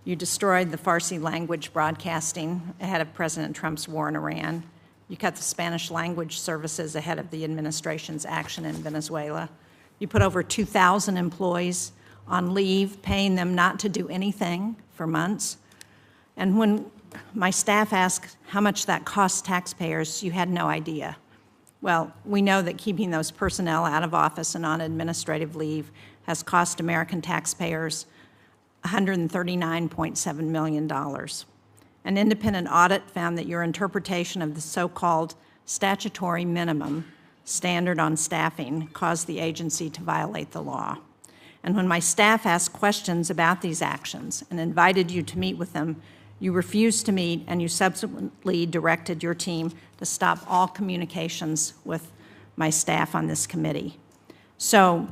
You destroyed the Farsi language broadcasting ahead of President Trump's war in Iran. You cut the Spanish language services ahead of the administration's action in Venezuela. You put over 2,000 employees on leave, paying them not to do anything for months. And when my staff asked how much that costs taxpayers, you had no idea. Well, we know that keeping those personnel out of office and on administrative leave has cost American taxpayers $139.7 million. An independent audit found that your interpretation of the so-called statutory minimum standard on staffing caused the agency to violate the law. And when my staff asked questions about these actions and invited you to meet with them, you refused to meet, and you subsequently directed your team to stop all communications with my staff on this committee. So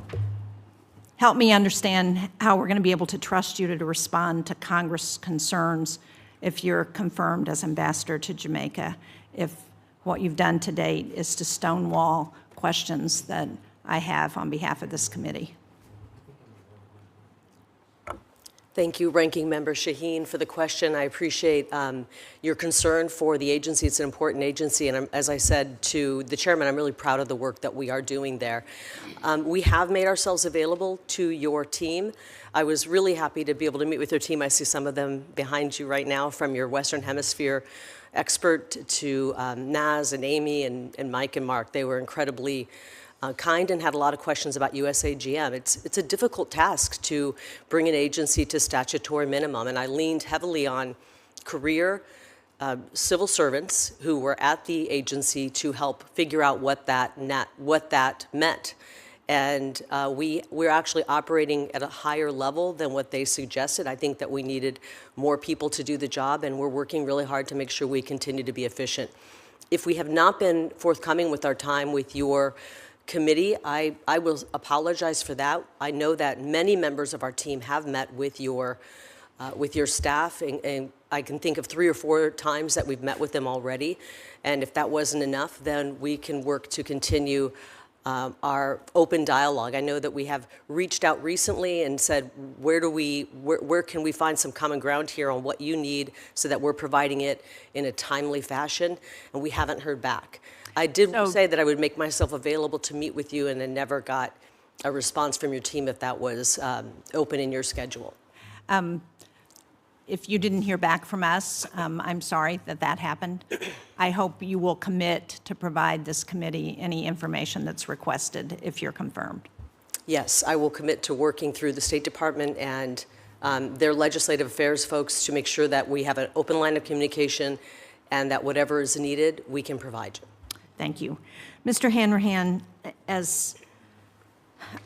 help me understand how we're going to be able to trust you to respond to Congress concerns if you're confirmed as ambassador to Jamaica, if what you've done to date is to stonewall questions that I have on behalf of this committee. Thank you, Ranking Member Shaheen, for the question. I appreciate your concern for the agency. It's an important agency, and as I said to the chairman, I'm really proud of the work that we are doing there. We have made ourselves available to your team. I was really happy to be able to meet with your team. I see some of them behind you right now, from your Western Hemisphere expert to Naz and Amy and Mike and Mark. They were incredibly kind and had a lot of questions about USAGM. It's a difficult task to bring an agency to statutory minimum, and I leaned heavily on career civil servants who were at the agency to help figure out what that meant. And we're actually operating at a higher level than what they suggested. I think that we needed more people to do the job, and we're working really hard to make sure we continue to be efficient. If we have not been forthcoming with our time with your committee, I will apologize for that. I know that many members of our team have met with your staff, and I can think of 3 or 4 times that we've met with them already. And if that wasn't enough, then we can work to continue our open dialogue. I know that we have reached out recently and said, where can we find some common ground here on what you need so that we're providing it in a timely fashion, and we haven't heard back. I did say that I would make myself available to meet with you, and then never got a response from your team if that was open in your schedule. If you didn't hear back from us, I'm sorry that happened. I hope you will commit to provide this committee any information that's requested if you're confirmed. Yes, I will commit to working through the State Department and their legislative affairs folks to make sure that we have an open line of communication and that whatever is needed, we can provide you. Thank you. Mr. Hanrahan, as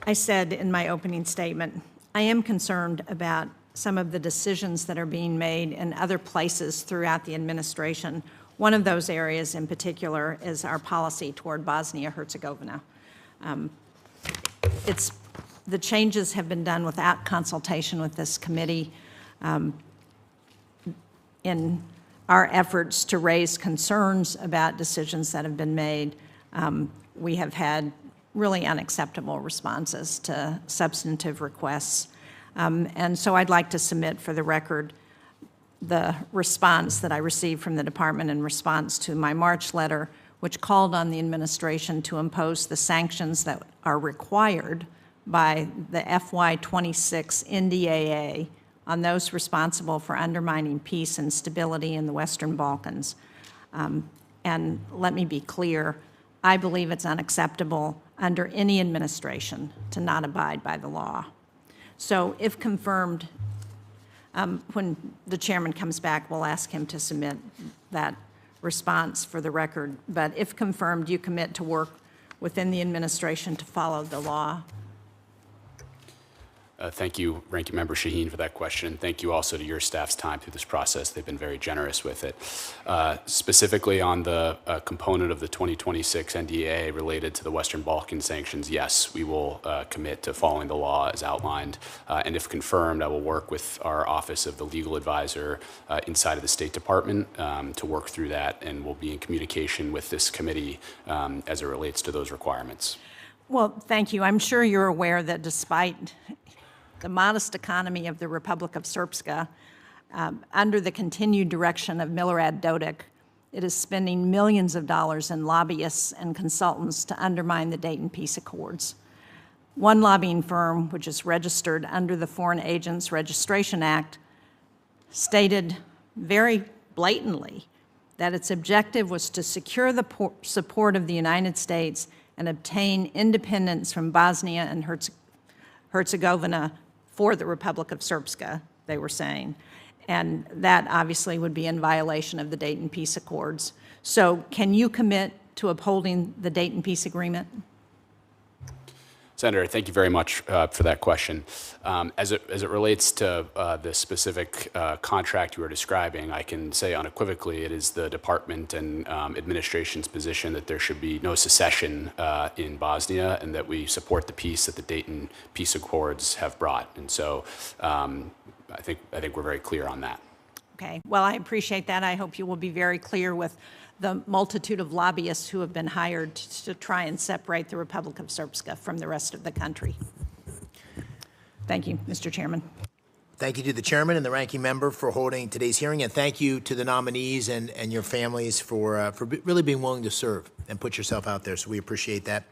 I said in my opening statement, I am concerned about some of the decisions that are being made in other places throughout the administration. One of those areas in particular is our policy toward Bosnia-Herzegovina. The changes have been done without consultation with this committee. In our efforts to raise concerns about decisions that have been made, we have had really unacceptable responses to substantive requests. And so I'd like to submit for the record the response that I received from the department in response to my March letter, which called on the administration to impose the sanctions that are required by the FY26 NDAA on those responsible for undermining peace and stability in the Western Balkans. And let me be clear, I believe it's unacceptable under any administration to not abide by the law. So if confirmed, when the chairman comes back, we'll ask him to submit that response for the record. But if confirmed, you commit to work within the administration to follow the law. Thank you, Ranking Member Shaheen, for that question. Thank you also to your staff's time through this process. They've been very generous with it. Specifically on the component of the 2026 NDAA related to the Western Balkan sanctions, yes, we will commit to following the law as outlined. And if confirmed, I will work with our Office of the Legal Advisor inside of the State Department to work through that, and we'll be in communication with this committee as it relates to those requirements. Well, thank you. I'm sure you're aware that despite the modest economy of the Republic of Srpska, under the continued direction of Milorad Dodik, it is spending millions of dollars in lobbyists and consultants to undermine the Dayton Peace Accords. One lobbying firm, which is registered under the Foreign Agents Registration Act, stated very blatantly that its objective was to secure the support of the United States and obtain independence from Bosnia and Herzegovina for the Republic of Srpska, they were saying. And that obviously would be in violation of the Dayton Peace Accords. So can you commit to upholding the Dayton Peace Agreement? Senator, thank you very much for that question. As it relates to the specific contract you were describing, I can say unequivocally it is the department and administration's position that there should be no secession in Bosnia, and that we support the peace that the Dayton Peace Accords have brought. And so I think we're very clear on that. Okay, well, I appreciate that. I hope you will be very clear with the multitude of lobbyists who have been hired to try and separate the Republic of Srpska from the rest of the country. Thank you, Mr. Chairman. Thank you to the chairman and the ranking member for holding today's hearing, and thank you to the nominees and your families for really being willing to serve and put yourself out there, so we appreciate that.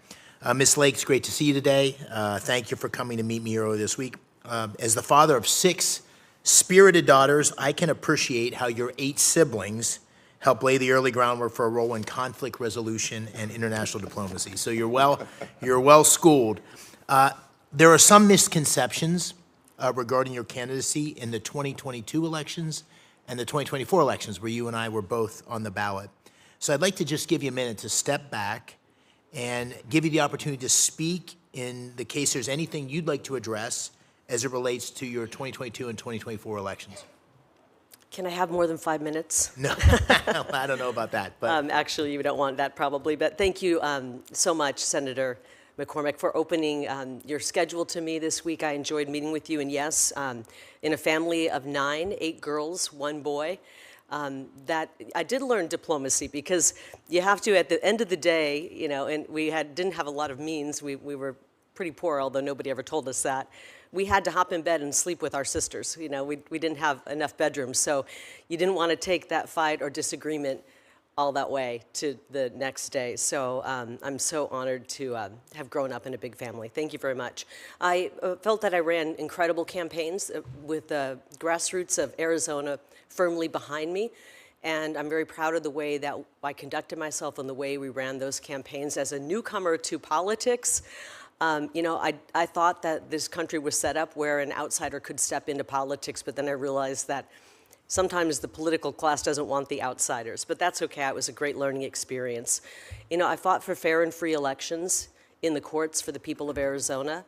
Ms. Lake, it's great to see you today. Thank you for coming to meet me earlier this week. As the father of 6 spirited daughters, I can appreciate how your 8 siblings help lay the early groundwork for a role in conflict resolution and international diplomacy. So you're well schooled. There are some misconceptions regarding your candidacy in the 2022 elections and the 2024 elections, where you and I were both on the ballot. So I'd like to just give you a minute to step back and give you the opportunity to speak in the case there's anything you'd like to address as it relates to your 2022 and 2024 elections. Can I have more than 5 minutes? No, I don't know about that. But Actually, you don't want that probably, but thank you so much, Senator McCormick, for opening your schedule to me this week. I enjoyed meeting with you, and yes, in a family of 9, 8 girls, 1 boy, that I did learn diplomacy, because you have to, at the end of the day, you know, and we didn't have a lot of means. We were pretty poor, although nobody ever told us that. We had to hop in bed and sleep with our sisters. You know, we didn't have enough bedrooms, so you didn't want to take that fight or disagreement all that way to the next day. So I'm so honored to have grown up in a big family. Thank you very much. I felt that I ran incredible campaigns with the grassroots of Arizona firmly behind me. And I'm very proud of the way that I conducted myself and the way we ran those campaigns. As a newcomer to politics, you know, I thought that this country was set up where an outsider could step into politics, but then I realized that sometimes the political class doesn't want the outsiders, but that's okay. It was a great learning experience. You know, I fought for fair and free elections in the courts for the people of Arizona,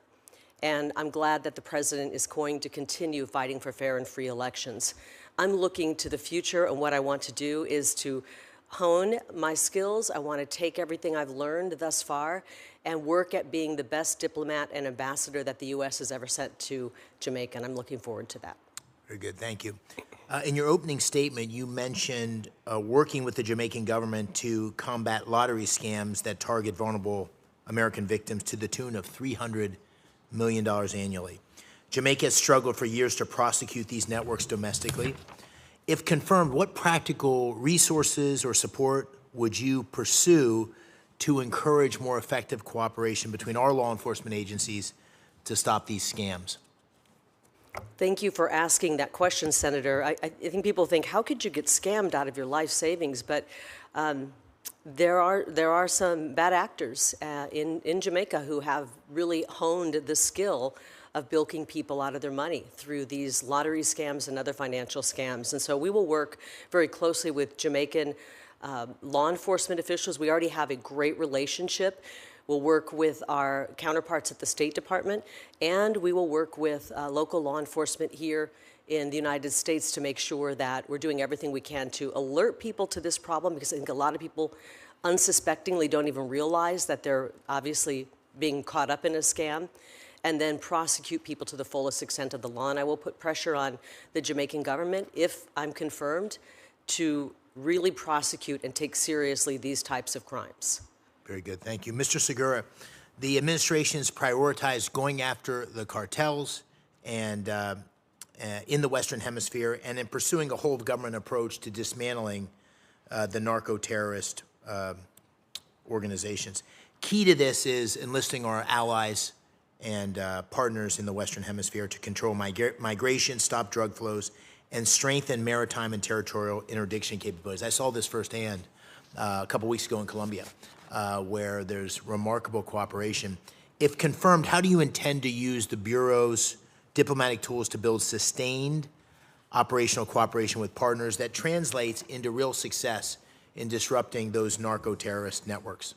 and I'm glad that the president is going to continue fighting for fair and free elections. I'm looking to the future, and what I want to do is to hone my skills. I want to take everything I've learned thus far and work at being the best diplomat and ambassador that the U.S. has ever sent to Jamaica, and I'm looking forward to that. very good, thank you. In your opening statement, you mentioned working with the Jamaican government to combat lottery scams that target vulnerable American victims to the tune of $300 million annually. Jamaica has struggled for years to prosecute these networks domestically. If confirmed, what practical resources or support would you pursue to encourage more effective cooperation between our law enforcement agencies to stop these scams? Thank you for asking that question, Senator. I think people think, how could you get scammed out of your life savings? But there are some bad actors in Jamaica who have really honed the skill of bilking people out of their money through these lottery scams and other financial scams. And so we will work very closely with Jamaican law enforcement officials. We already have a great relationship. We'll work with our counterparts at the State Department, and we will work with local law enforcement here in the United States to make sure that we're doing everything we can to alert people to this problem, because I think a lot of people unsuspectingly don't even realize that they're obviously being caught up in a scam, and then prosecute people to the fullest extent of the law. And I will put pressure on the Jamaican government, if I'm confirmed, to really prosecute and take seriously these types of crimes. Very good, thank you. Mr. Segura, the administration has prioritized going after the cartels and in the Western Hemisphere, and in pursuing a whole-of-government approach to dismantling the narco-terrorist organizations. Key to this is enlisting our allies and partners in the Western Hemisphere to control migration, stop drug flows, and strengthen maritime and territorial interdiction capabilities. I saw this firsthand a couple weeks ago in Colombia, where there's remarkable cooperation. If confirmed, how do you intend to use the Bureau's diplomatic tools to build sustained operational cooperation with partners that translates into real success in disrupting those narco-terrorist networks?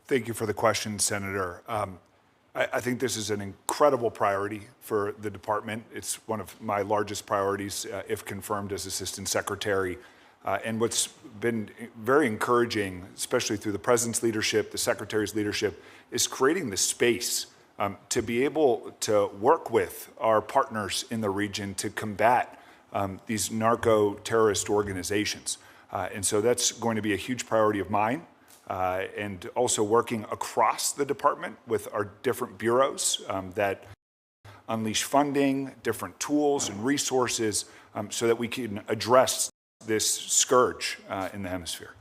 Thank you for the question, Senator. I think this is an incredible priority for the department. It's one of my largest priorities, if confirmed as Assistant Secretary. And what's been very encouraging, especially through the President's leadership, the Secretary's leadership, is creating the space to be able to work with our partners in the region to combat these narco-terrorist organizations. And so that's going to be a huge priority of mine. And also working across the department with our different bureaus that unleash funding, different tools and resources so that we can address this scourge in the hemisphere.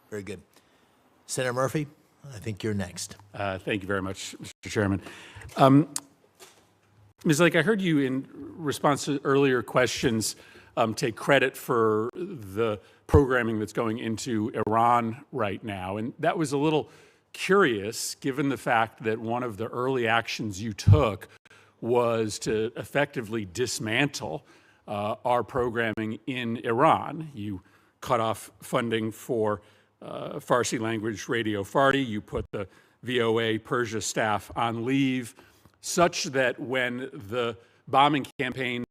Very good. Senator Murphy, I think you're next. Thank you very much, Mr. Chairman. Ms. Lake, I heard you in response to earlier questions take credit for the programming that's going into Iran right now. And that was a little curious, given the fact that one of the early actions you took was to effectively dismantle our programming in Iran. You cut off funding for Farsi language Radio Fardi. You put the VOA Persia staff on leave, such that when the bombing campaign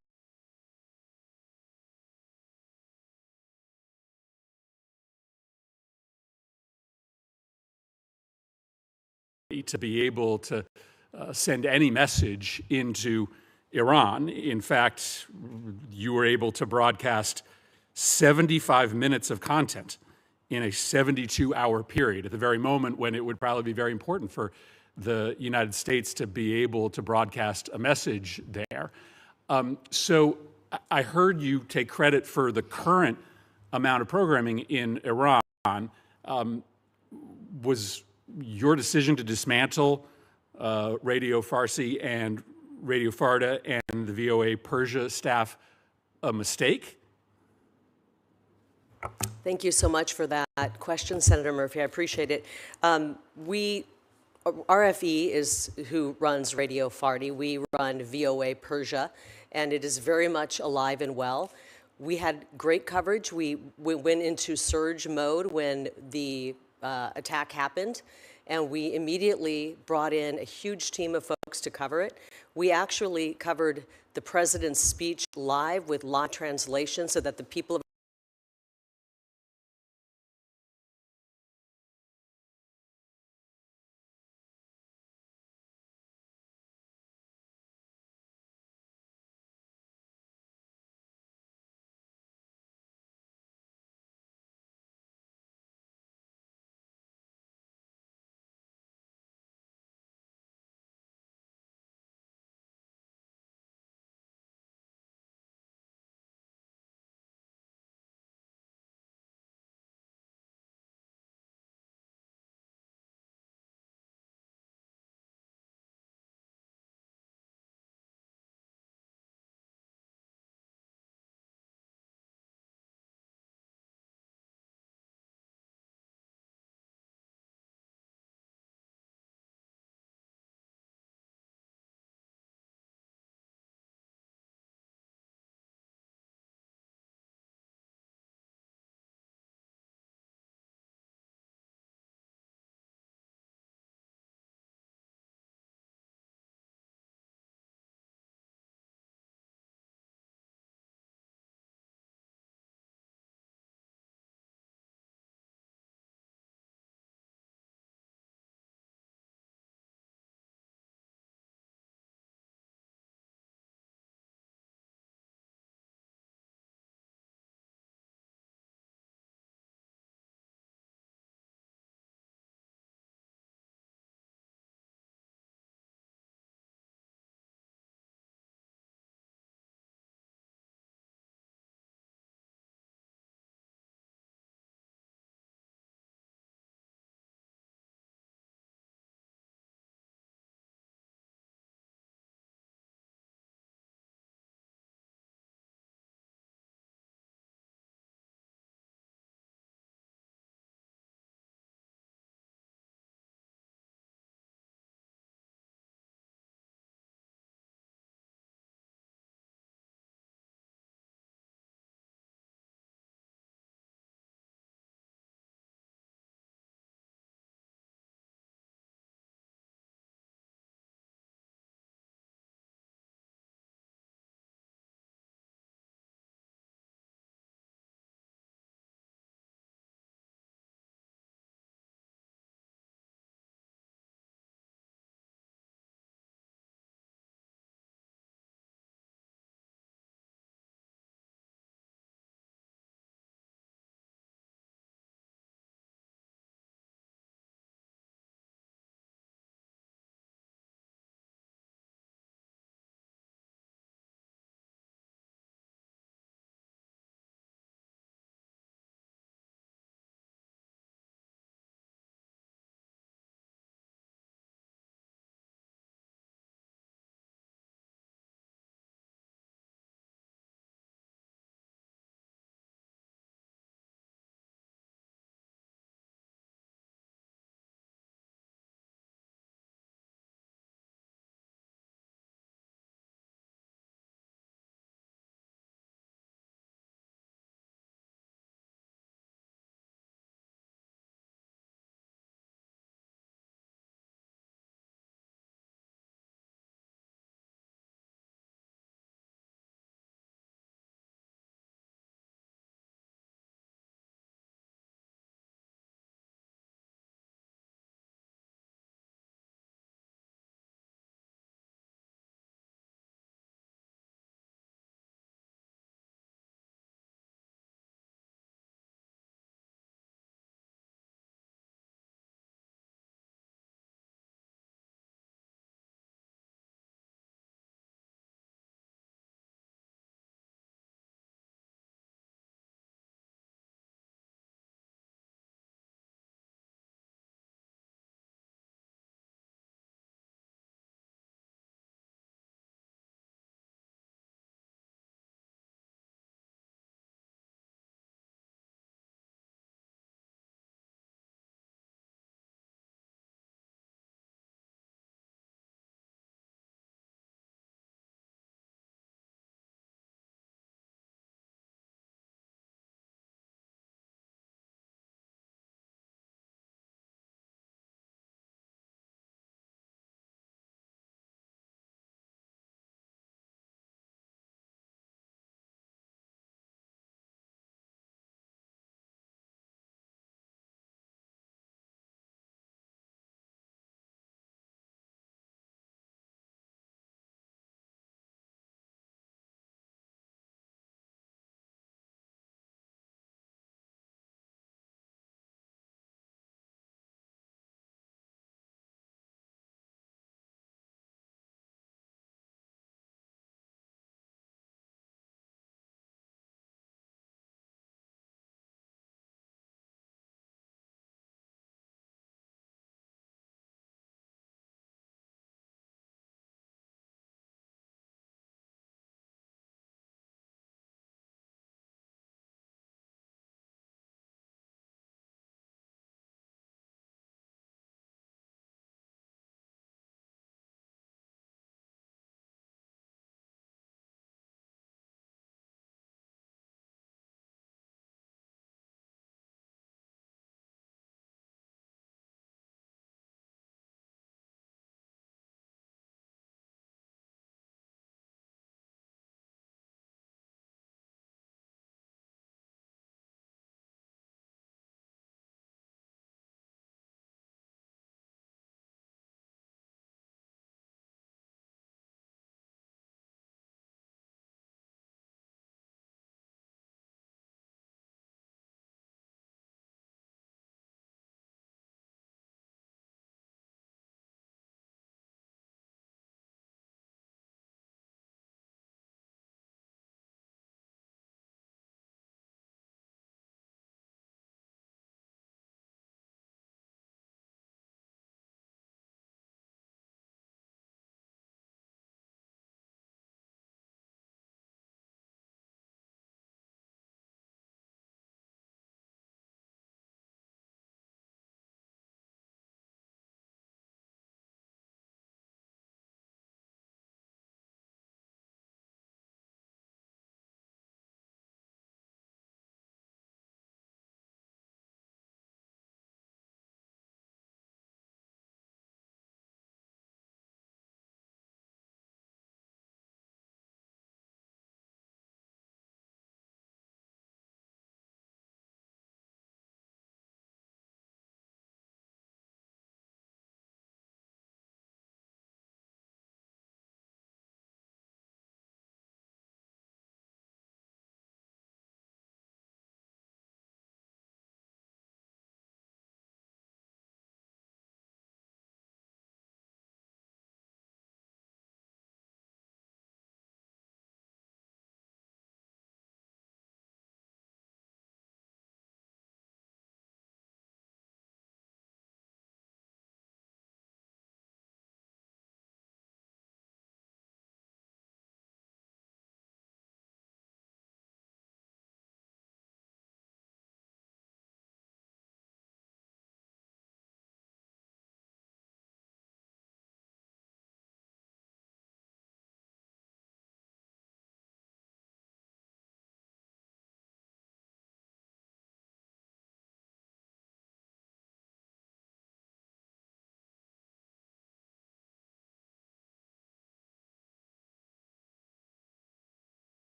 to be able to send any message into Iran. In fact, you were able to broadcast 75 minutes of content in a 72-hour period at the very moment when it would probably be very important for the United States to be able to broadcast a message there. So I heard you take credit for the current amount of programming in Iran. Was your decision to dismantle Radio Farsi and Radio Farda and the VOA Persia staff a mistake? Thank you so much for that question, Senator Murphy. I appreciate it. RFE is who runs Radio Fardi. We run VOA Persia, and it is very much alive and well. We had great coverage. We went into surge mode when the attack happened, and we immediately brought in a huge team of folks to cover it. We actually covered the president's speech live with live translation so that the people of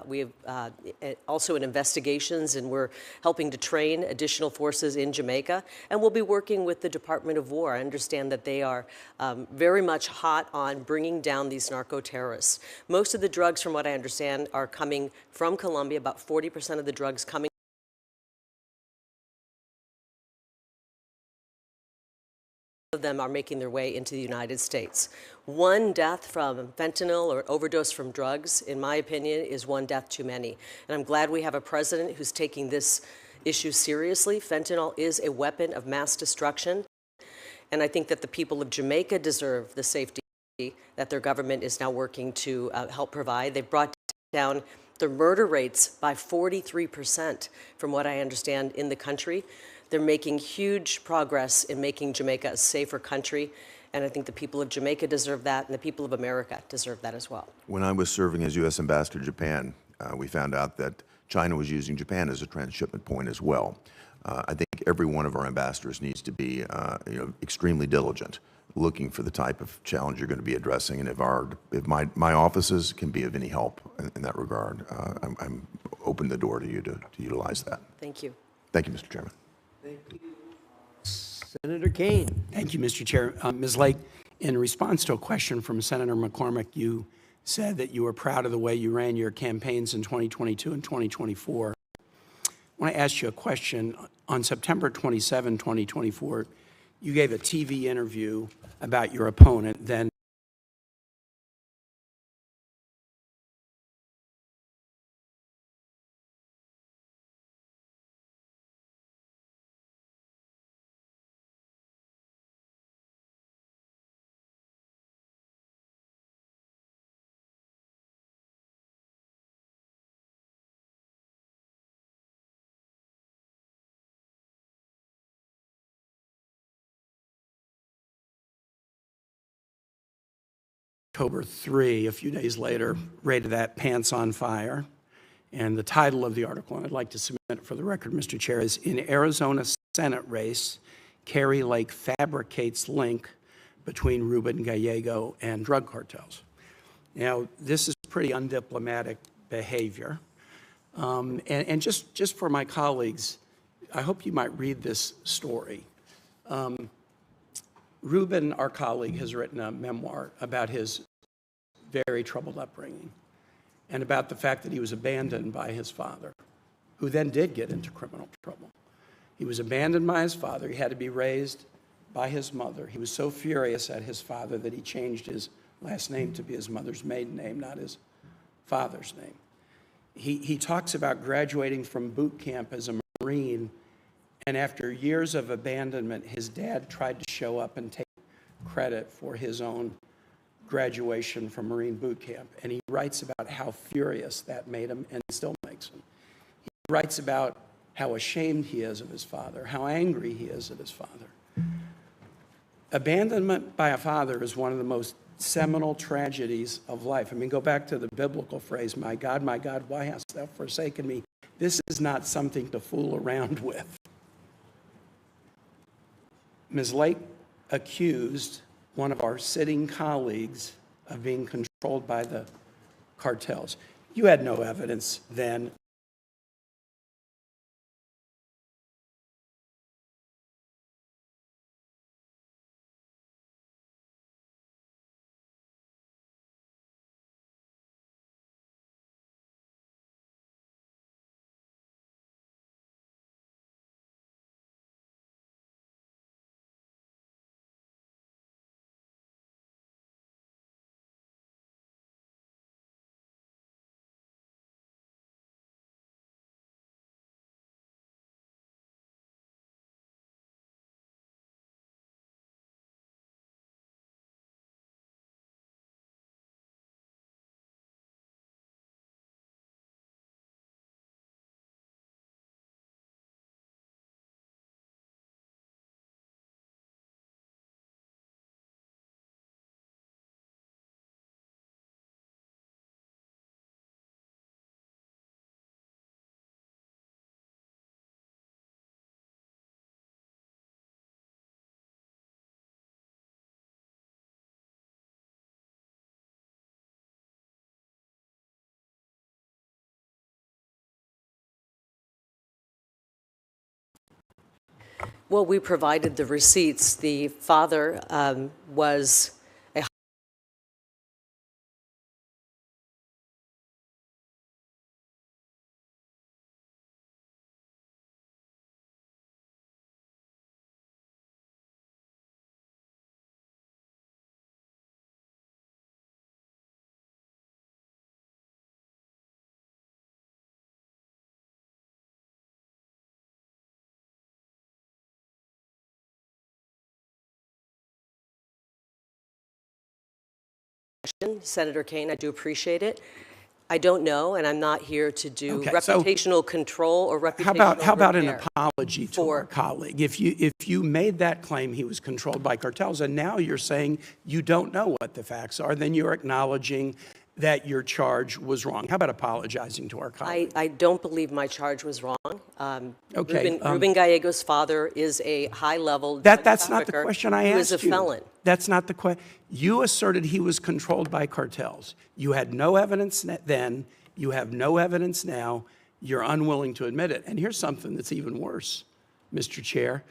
We have also in investigations, and we're helping to train additional forces in Jamaica. And we'll be working with the Department of War. I understand that they are very much hot on bringing down these narco-terrorists. Most of the drugs, from what I understand, are coming from Colombia. About 40% of the drugs coming of them are making their way into the United States. One death from fentanyl or overdose from drugs, in my opinion, is one death too many. And I'm glad we have a president who's taking this issue seriously. Fentanyl is a weapon of mass destruction. And I think that the people of Jamaica deserve the safety that their government is now working to help provide. They've brought down the murder rates by 43%, from what I understand, in the country. They're making huge progress in making Jamaica a safer country, and I think the people of Jamaica deserve that, and the people of America deserve that as well. When I was serving as U.S. Ambassador to Japan, we found out that China was using Japan as a transshipment point as well. I think every one of our ambassadors needs to be extremely diligent, looking for the type of challenge you're going to be addressing, and if my offices can be of any help in that regard, I'm open the door to you to utilize that. Thank you. Thank you, Mr. Chairman. Thank you. Senator Kane. Thank you, Mr. Chair. Ms. Lake, in response to a question from Senator McCormick, you said that you were proud of the way you ran your campaigns in 2022 and 2024. I want to ask you a question. On September 27, 2024, you gave a TV interview about your opponent, then October 3, a few days later, rated that pants on fire. And the title of the article, and I'd like to submit it for the record, Mr. Chair, is "In Arizona Senate Race, Kari Lake Fabricates Link Between Ruben Gallego and Drug Cartels." Now, this is pretty undiplomatic behavior. And just for my colleagues, I hope you might read this story. Ruben, our colleague, has written a memoir about his very troubled upbringing and about the fact that he was abandoned by his father, who then did get into criminal trouble. He was abandoned by his father. He had to be raised by his mother. He was so furious at his father that he changed his last name to be his mother's maiden name, not his father's name. He talks about graduating from boot camp as a Marine, and after years of abandonment, his dad tried to show up and take credit for his own graduation from Marine boot camp. And he writes about how furious that made him and still makes him. He writes about how ashamed he is of his father, how angry he is at his father. Abandonment by a father is one of the most seminal tragedies of life. I mean, go back to the biblical phrase, my God, why hast thou forsaken me? This is not something to fool around with. Ms. Lake accused one of our sitting colleagues of being controlled by the cartels. You had no evidence then Well, we provided the receipts. The father was a Senator Kane. I do appreciate it. I don't know, and I'm not here to do Okay, so reputational control or reputational how about an repair. apology to our colleague? If you made that claim he was controlled by cartels, and now you're saying you don't know what the facts are, then you're acknowledging that your charge was wrong. How about apologizing to our colleague? I don't believe my charge was wrong. Okay, Ruben Gallego's father is a high-level That's not the question I asked you. He was a felon. That's not the question. You asserted he was controlled by cartels. You had no evidence then. You have no evidence now. You're unwilling to admit it. And here's something that's even worse, Mr. Chair.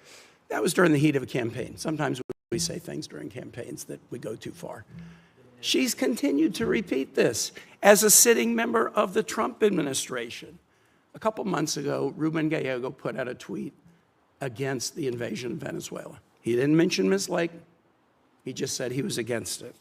That was during the heat of a campaign. Sometimes we say things during campaigns that we go too far. She's continued to repeat this as a sitting member of the Trump administration. A couple months ago, Ruben Gallego put out a tweet against the invasion of Venezuela. He didn't mention Ms. Lake. He just said he was against it.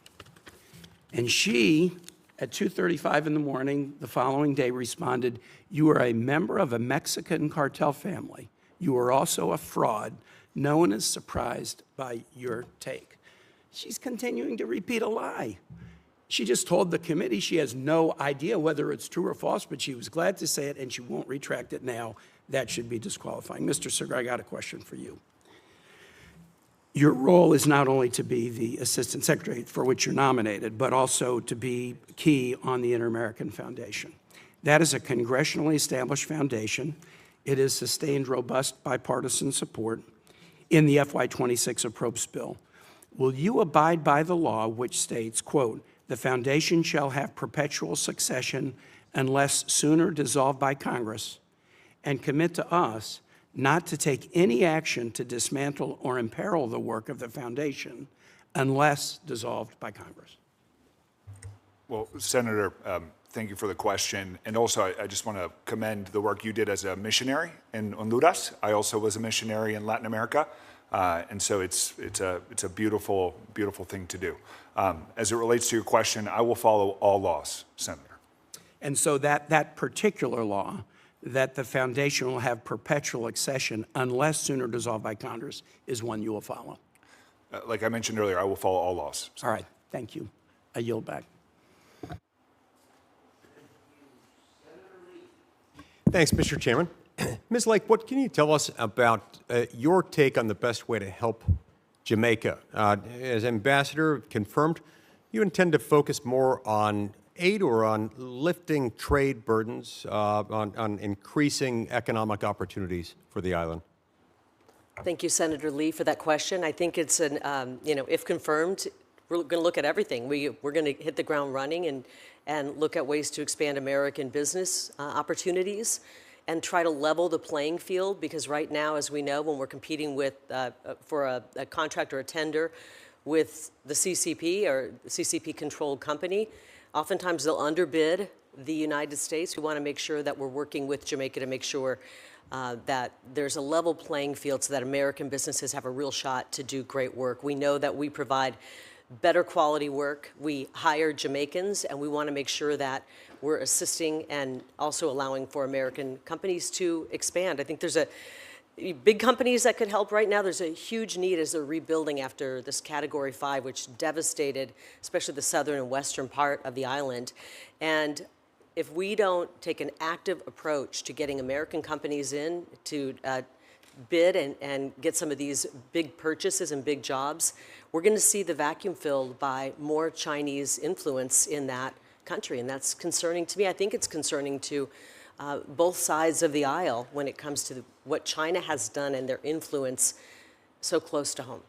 And she, at 2:35 in the morning, the following day, responded, "You are a member of a Mexican cartel family. You are also a fraud. No one is surprised by your take." She's continuing to repeat a lie. She just told the committee she has no idea whether it's true or false, but she was glad to say it, and she won't retract it now. That should be disqualifying. Mr. Segar, I got a question for you. Your role is not only to be the Assistant Secretary for which you're nominated, but also to be key on the Inter-American Foundation. That is a congressionally established foundation. It has sustained robust bipartisan support in the FY26 appropriations bill. Will you abide by the law which states, quote, "The foundation shall have perpetual succession unless sooner dissolved by Congress," and commit to us not to take any action to dismantle or imperil the work of the foundation unless dissolved by Congress? Well, Senator, thank you for the question. And also, I just want to commend the work you did as a missionary in Honduras. I also was a missionary in Latin America. And so it's a beautiful, beautiful thing to do. As it relates to your question, I will follow all laws, Senator. And so that particular law, that the foundation will have perpetual accession unless sooner dissolved by Congress, is one you will follow. Like I mentioned earlier, I will follow all laws. All right, thank you. I yield back. Thanks, Mr. Chairman. Ms. Lake, what can you tell us about your take on the best way to help Jamaica? As ambassador confirmed, you intend to focus more on aid or on lifting trade burdens, on increasing economic opportunities for the island? Thank you, Senator Lee, for that question. I think it's if confirmed, we're going to look at everything. We're going to hit the ground running and look at ways to expand American business opportunities and try to level the playing field, because right now, as we know, when we're competing with for a contract or a tender with the CCP or CCP-controlled company, oftentimes they'll underbid the United States. We want to make sure that we're working with Jamaica to make sure that there's a level playing field so that American businesses have a real shot to do great work. We know that we provide better quality work. We hire Jamaicans, and we want to make sure that we're assisting and also allowing for American companies to expand. I think there's big companies that could help right now. There's a huge need as they're rebuilding after this Category 5, which devastated especially the southern and western part of the island. And if we don't take an active approach to getting American companies in to bid and get some of these big purchases and big jobs, we're going to see the vacuum filled by more Chinese influence in that country. And that's concerning to me. I think it's concerning to both sides of the aisle when it comes to what China has done and their influence so close to home.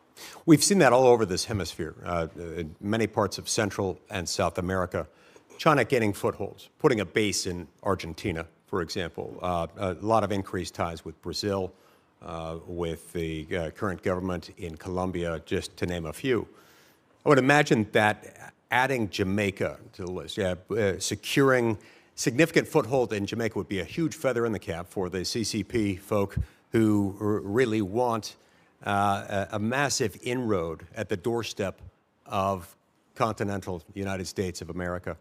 We've seen that all over this hemisphere, in many parts of Central and South America. China gaining footholds, putting a base in Argentina, for example, a lot of increased ties with Brazil, with the current government in Colombia, just to name a few. I would imagine that adding Jamaica to the list, securing significant foothold in Jamaica would be a huge feather in the cap for the CCP folk who really want a massive inroad at the doorstep of continental United States of America.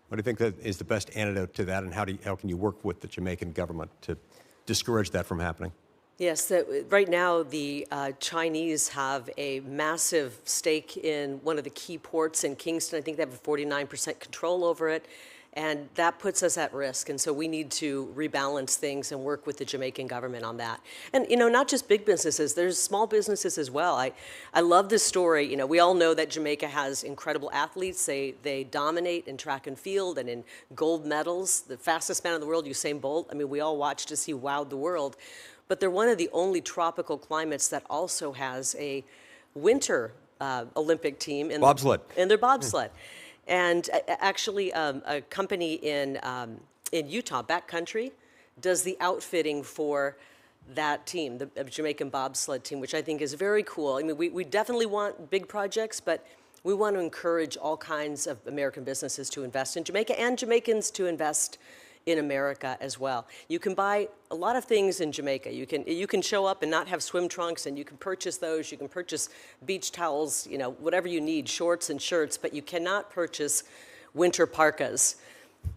What do you think that is the best antidote to that, and how can you work with the Jamaican government to discourage that from happening? Yes, right now the Chinese have a massive stake in one of the key ports in Kingston. I think they have a 49% control over it, and that puts us at risk. And so we need to rebalance things and work with the Jamaican government on that. And, you know, not just big businesses, there's small businesses as well. I love this story. You know, we all know that Jamaica has incredible athletes. They dominate in track and field and in gold medals. The fastest man in the world, Usain Bolt. I mean, we all watched as he wowed the world. But they're one of the only tropical climates that also has a winter Olympic team in bobsled. In their bobsled. And actually, a company in Utah, backcountry, does the outfitting for that team, the Jamaican bobsled team, which I think is very cool. I mean, we definitely want big projects, but we want to encourage all kinds of American businesses to invest in Jamaica and Jamaicans to invest in America as well. You can buy a lot of things in Jamaica. You can show up and not have swim trunks, and you can purchase those. You can purchase beach towels, you know, whatever you need, shorts and shirts, but you cannot purchase winter parkas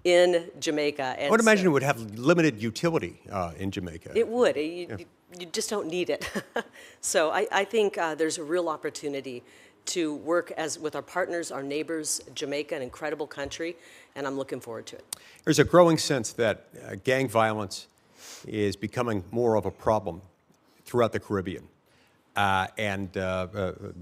in Jamaica. And I would imagine it would have limited utility in Jamaica. It would. You just don't need it. So I think there's a real opportunity to work with our partners, our neighbors, Jamaica, an incredible country, and I'm looking forward to it. There's a growing sense that gang violence is becoming more of a problem throughout the Caribbean, and the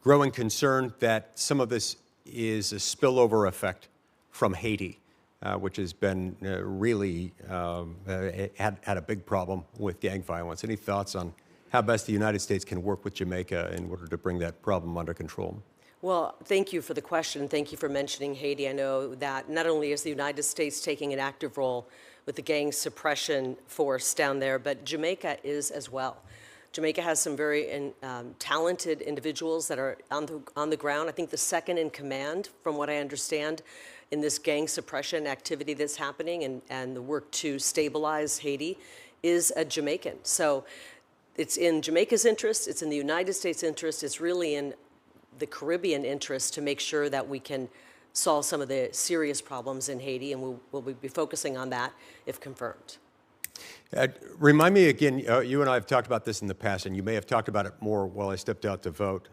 growing concern that some of this is a spillover effect from Haiti, which has been really had a big problem with gang violence. Any thoughts on how best the United States can work with Jamaica in order to bring that problem under control? Well, thank you for the question. Thank you for mentioning Haiti. I know that not only is the United States taking an active role with the gang suppression force down there, but Jamaica is as well. Jamaica has some very talented individuals that are on the ground. I think the second in command, from what I understand, in this gang suppression activity that's happening and the work to stabilize Haiti is a Jamaican. So it's in Jamaica's interest, it's in the United States' interest, it's really in the Caribbean interest to make sure that we can solve some of the serious problems in Haiti, and we'll be focusing on that if confirmed. Remind me again, you and I have talked about this in the past, and you may have talked about it more while I stepped out to vote.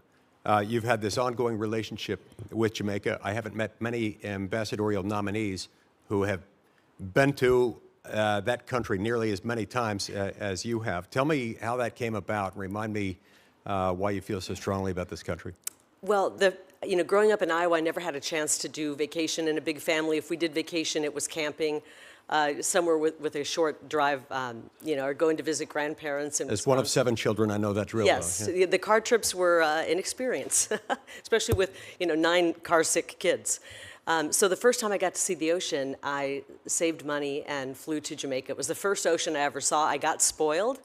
You've had this ongoing relationship with Jamaica. I haven't met many ambassadorial nominees who have been to that country nearly as many times as you have. Tell me how that came about. Remind me why you feel so strongly about this country. Well, growing up in Iowa, I never had a chance to do vacation in a big family. If we did vacation, it was camping somewhere with a short drive, or going to visit grandparents. As one of 7 children, I know that real well. Yes, the car trips were an experience, especially with 9 car-sick kids. So the first time I got to see the ocean, I saved money and flew to Jamaica. It was the first ocean I ever saw. I got spoiled.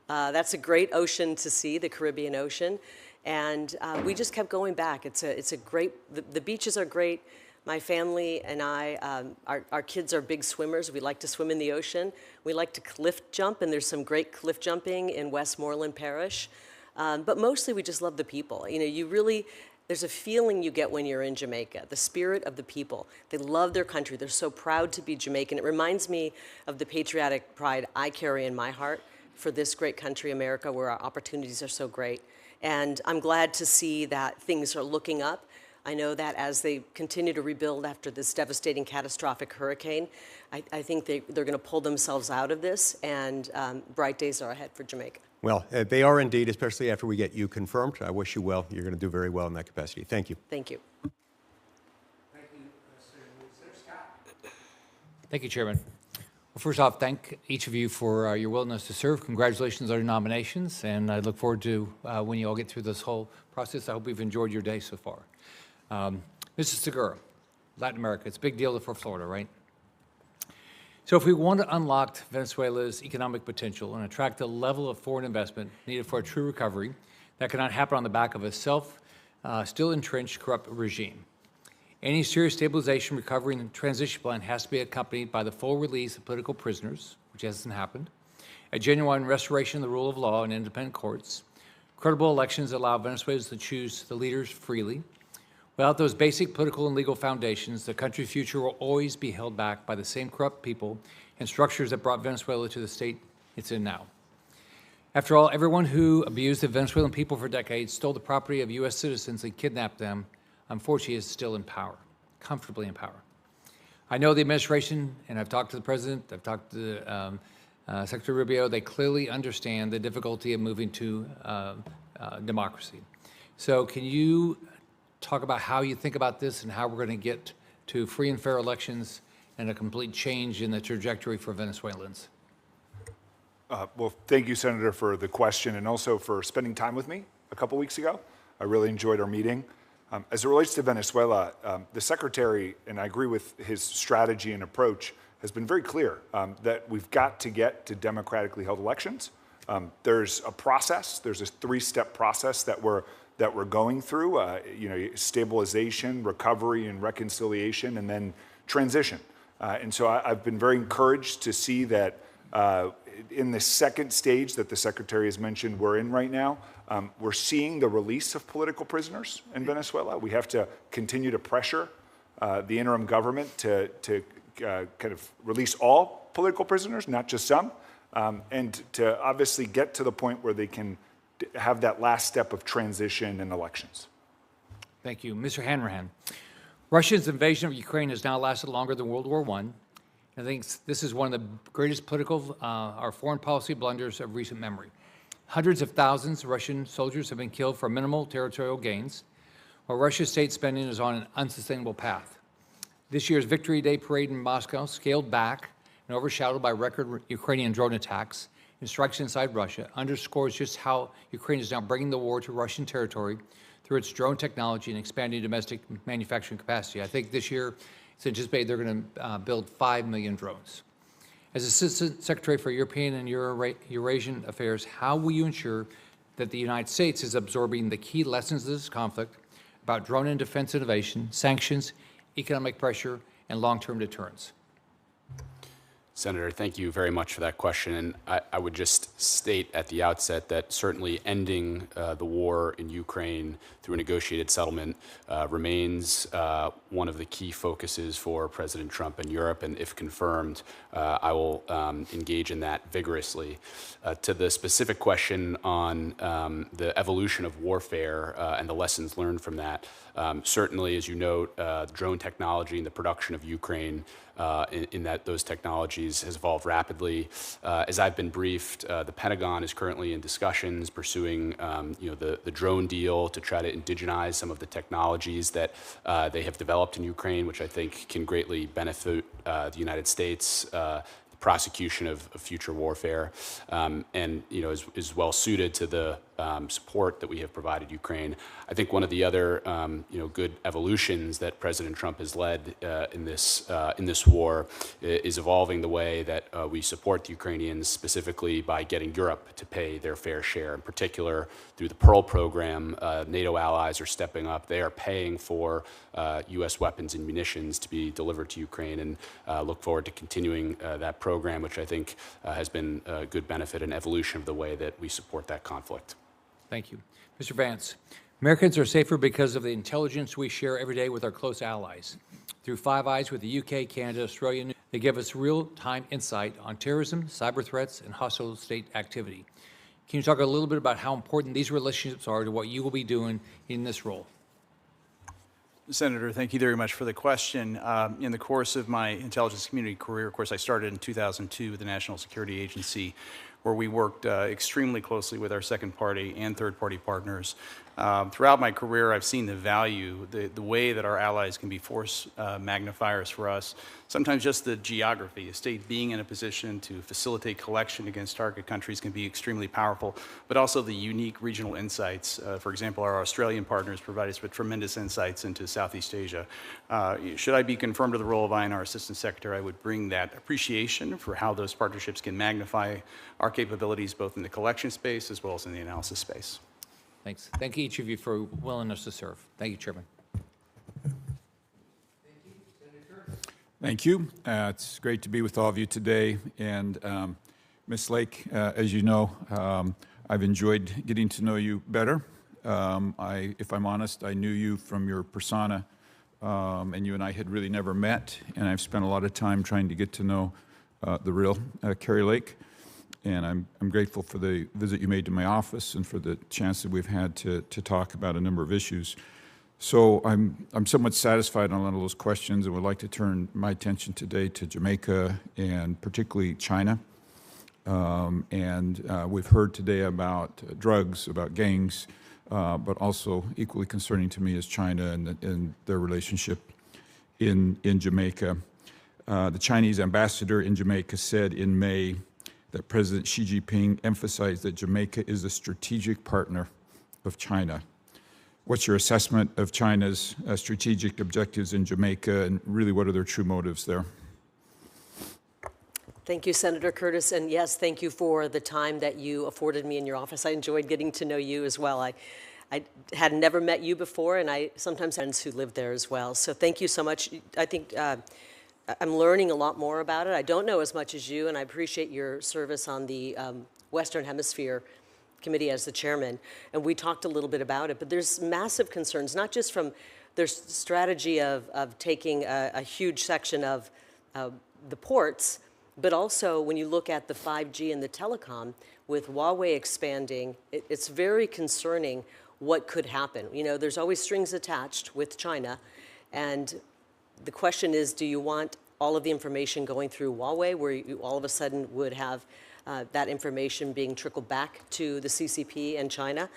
That's a great ocean to see, the Caribbean Ocean. And we just kept going back. It's a great, the beaches are great. My family and I, our kids are big swimmers. We like to swim in the ocean. We like to cliff jump, and there's some great cliff jumping in Westmoreland Parish. But mostly we just love the people. There's a feeling you get when you're in Jamaica, the spirit of the people. They love their country. They're so proud to be Jamaican. It reminds me of the patriotic pride I carry in my heart for this great country, America, where our opportunities are so great. And I'm glad to see that things are looking up. I know that as they continue to rebuild after this devastating, catastrophic hurricane, I think they're going to pull themselves out of this, and bright days are ahead for Jamaica. Well, they are indeed, especially after we get you confirmed. I wish you well. You're going to do very well in that capacity. Thank you. Thank you. Thank you, Senator Scott. Thank you, Chairman. Well, first off, thank each of you for your willingness to serve. Congratulations on your nominations, and I look forward to when you all get through this whole process. I hope you've enjoyed your day so far. Mrs. Segura, Latin America, it's a big deal for Florida, right? So if we want to unlock Venezuela's economic potential and attract the level of foreign investment needed for a true recovery, that cannot happen on the back of a still entrenched corrupt regime. Any serious stabilization, recovery, and transition plan has to be accompanied by the full release of political prisoners, which hasn't happened, a genuine restoration of the rule of law and independent courts, credible elections that allow Venezuelans to choose the leaders freely. Without those basic political and legal foundations, the country's future will always be held back by the same corrupt people and structures that brought Venezuela to the state it's in now. After all, everyone who abused the Venezuelan people for decades, stole the property of U.S. citizens, and kidnapped them, unfortunately, is still in power, comfortably in power. I know the administration, and I've talked to the president, I've talked to Secretary Rubio, they clearly understand the difficulty of moving to democracy. So can you talk about how you think about this and how we're going to get to free and fair elections and a complete change in the trajectory for Venezuelans? Well, thank you, Senator, for the question and also for spending time with me a couple weeks ago. I really enjoyed our meeting. As it relates to Venezuela, the Secretary, and I agree with his strategy and approach, has been very clear that we've got to get to democratically held elections. There's a process, there's a three-step process that we're going through, stabilization, recovery, and reconciliation, and then transition. And so I've been very encouraged to see that in the second stage that the Secretary has mentioned we're in right now, we're seeing the release of political prisoners in Venezuela. We have to continue to pressure the interim government to kind of release all political prisoners, not just some, and to obviously get to the point where they can have that last step of transition and elections. Thank you. Mr. Hanrahan, Russia's invasion of Ukraine has now lasted longer than World War I. I think this is one of the greatest political or foreign policy blunders of recent memory. Hundreds of thousands of Russian soldiers have been killed for minimal territorial gains, while Russia's state spending is on an unsustainable path. This year's Victory Day parade in Moscow, scaled back and overshadowed by record Ukrainian drone attacks and strikes inside Russia, underscores just how Ukraine is now bringing the war to Russian territory through its drone technology and expanding domestic manufacturing capacity. I think this year it's anticipated they're going to build 5 million drones. As Assistant Secretary for European and Eurasian Affairs, how will you ensure that the United States is absorbing the key lessons of this conflict about drone and defense innovation, sanctions, economic pressure, and long-term deterrence? Senator, thank you very much for that question. And I would just state at the outset that certainly ending the war in Ukraine through a negotiated settlement remains one of the key focuses for President Trump and Europe. And if confirmed, I will engage in that vigorously. To the specific question on the evolution of warfare and the lessons learned from that, certainly, as you note, drone technology and the production of Ukraine in that those technologies has evolved rapidly. As I've been briefed, the Pentagon is currently in discussions pursuing the drone deal to try to indigenize some of the technologies that they have developed in Ukraine, which I think can greatly benefit the United States, prosecution of future warfare, and is well suited to the support that we have provided Ukraine. I think one of the other good evolutions that President Trump has led in this war is evolving the way that we support the Ukrainians, specifically by getting Europe to pay their fair share. In particular, through the Pearl program, NATO allies are stepping up. They are paying for U.S. weapons and munitions to be delivered to Ukraine, and look forward to continuing that program, which I think has been a good benefit and evolution of the way that we support that conflict. Thank you. Mr. Vance, Americans are safer because of the intelligence we share every day with our close allies. Through Five Eyes with the UK, Canada, Australia, they give us real-time insight on terrorism, cyber threats, and hostile state activity. Can you talk a little bit about how important these relationships are to what you will be doing in this role? Senator, thank you very much for the question. In the course of my intelligence community career, of course, I started in 2002 with the National Security Agency, where we worked extremely closely with our second-party and third-party partners Throughout my career, I've seen the value, the way that our allies can be force magnifiers for us. Sometimes just the geography, a state being in a position to facilitate collection against target countries can be extremely powerful, but also the unique regional insights. For example, our Australian partners provide us with tremendous insights into Southeast Asia. Should I be confirmed to the role of INR Assistant Secretary, I would bring that appreciation for how those partnerships can magnify our capabilities both in the collection space as well as in the analysis space. Thanks. Thank each of you for your willingness to serve. Thank you, Chairman. Thank you. It's great to be with all of you today. And Ms. Lake, as you know, I've enjoyed getting to know you better. If I'm honest, I knew you from your persona, and you and I had really never met. And I've spent a lot of time trying to get to know the real Kari Lake. And I'm grateful for the visit you made to my office and for the chance that we've had to talk about a number of issues. So I'm somewhat satisfied on a lot of those questions and would like to turn my attention today to Jamaica and particularly China. We've heard today about drugs, about gangs, but also equally concerning to me is China and their relationship in Jamaica. The Chinese ambassador in Jamaica said in May that President Xi Jinping emphasized that Jamaica is a strategic partner of China. What's your assessment of China's strategic objectives in Jamaica, and really what are their true motives there? Thank you, Senator Curtis, and yes, thank you for the time that you afforded me in your office. I enjoyed getting to know you as well. I had never met you before, and I sometimes have friends who live there as well. So thank you so much. I think I'm learning a lot more about it. I don't know as much as you, and I appreciate your service on the Western Hemisphere Committee as the chairman, and we talked a little bit about it, but there's massive concerns, not just from their strategy of taking a huge section of the ports, but also when you look at the 5G and the telecom, with Huawei expanding, it's very concerning what could happen. You know, there's always strings attached with China, and the question is, do you want all of the information going through Huawei, where you all of a sudden would have that information being trickled back to the CCP and China?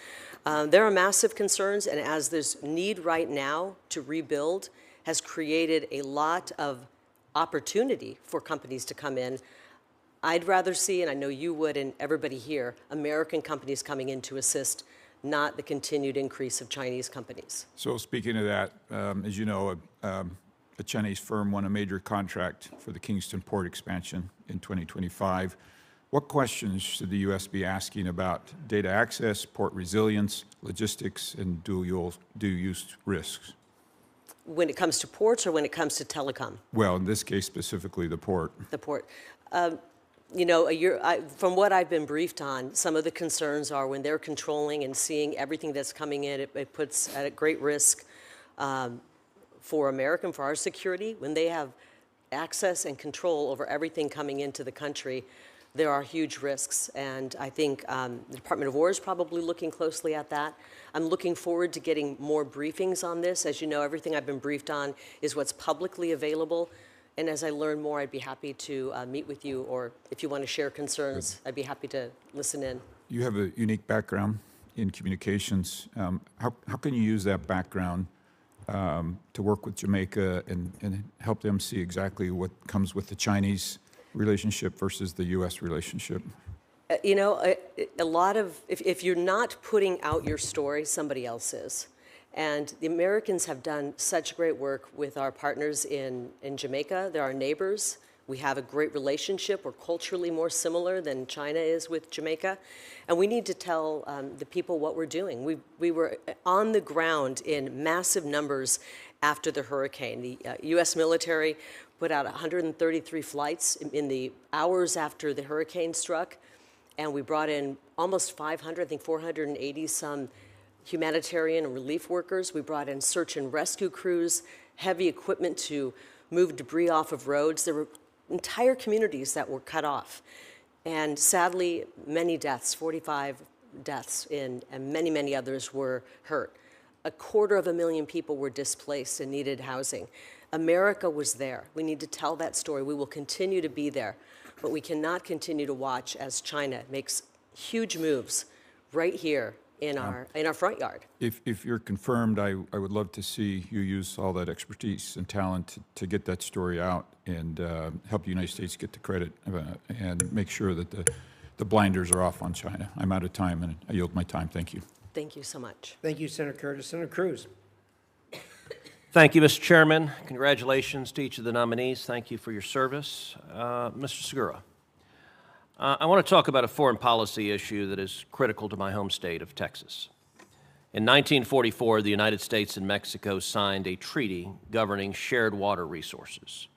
There are massive concerns, and as this need right now to rebuild has created a lot of opportunity for companies to come in, I'd rather see, and I know you would and everybody here, American companies coming in to assist, not the continued increase of Chinese companies. So speaking of that, as you know, a Chinese firm won a major contract for the Kingston port expansion in 2025. What questions should the U.S. be asking about data access, port resilience, logistics, and dual-use risks? When it comes to ports or when it comes to telecom? Well, in this case, specifically the port. The port. You know, from what I've been briefed on, some of the concerns are when they're controlling and seeing everything that's coming in, it puts at a great risk for our security. When they have access and control over everything coming into the country, there are huge risks, and I think the Department of War is probably looking closely at that. I'm looking forward to getting more briefings on this. As you know, everything I've been briefed on is what's publicly available, and as I learn more, I'd be happy to meet with you, or if you want to share concerns, I'd be happy to listen in. You have a unique background in communications. How can you use that background to work with Jamaica and help them see exactly what comes with the Chinese relationship versus the U.S. relationship? You know, a lot of, if you're not putting out your story, somebody else is. And the Americans have done such great work with our partners in Jamaica. They're our neighbors. We have a great relationship. We're culturally more similar than China is with Jamaica. And we need to tell the people what we're doing. We were on the ground in massive numbers after the hurricane. The U.S. military put out 133 flights in the hours after the hurricane struck. And we brought in almost 500, I think 480 some humanitarian and relief workers. We brought in search and rescue crews, heavy equipment to move debris off of roads. There were entire communities that were cut off. And sadly, many deaths, 45 deaths, and many, many others were hurt. 250,000 people were displaced and needed housing. America was there. We need to tell that story. We will continue to be there. But we cannot continue to watch as China makes huge moves right here in our front yard. If you're confirmed, I would love to see you use all that expertise and talent to get that story out and help the United States get the credit and make sure that the blinders are off on China. I'm out of time, and I yield my time. Thank you. Thank you so much. Thank you, Senator Curtis. Senator Cruz. Thank you, Mr. Chairman. Congratulations to each of the nominees. Thank you for your service. Mr. Segura, I want to talk about a foreign policy issue that is critical to my home state of Texas. In 1944, the United States and Mexico signed a treaty governing shared water resources.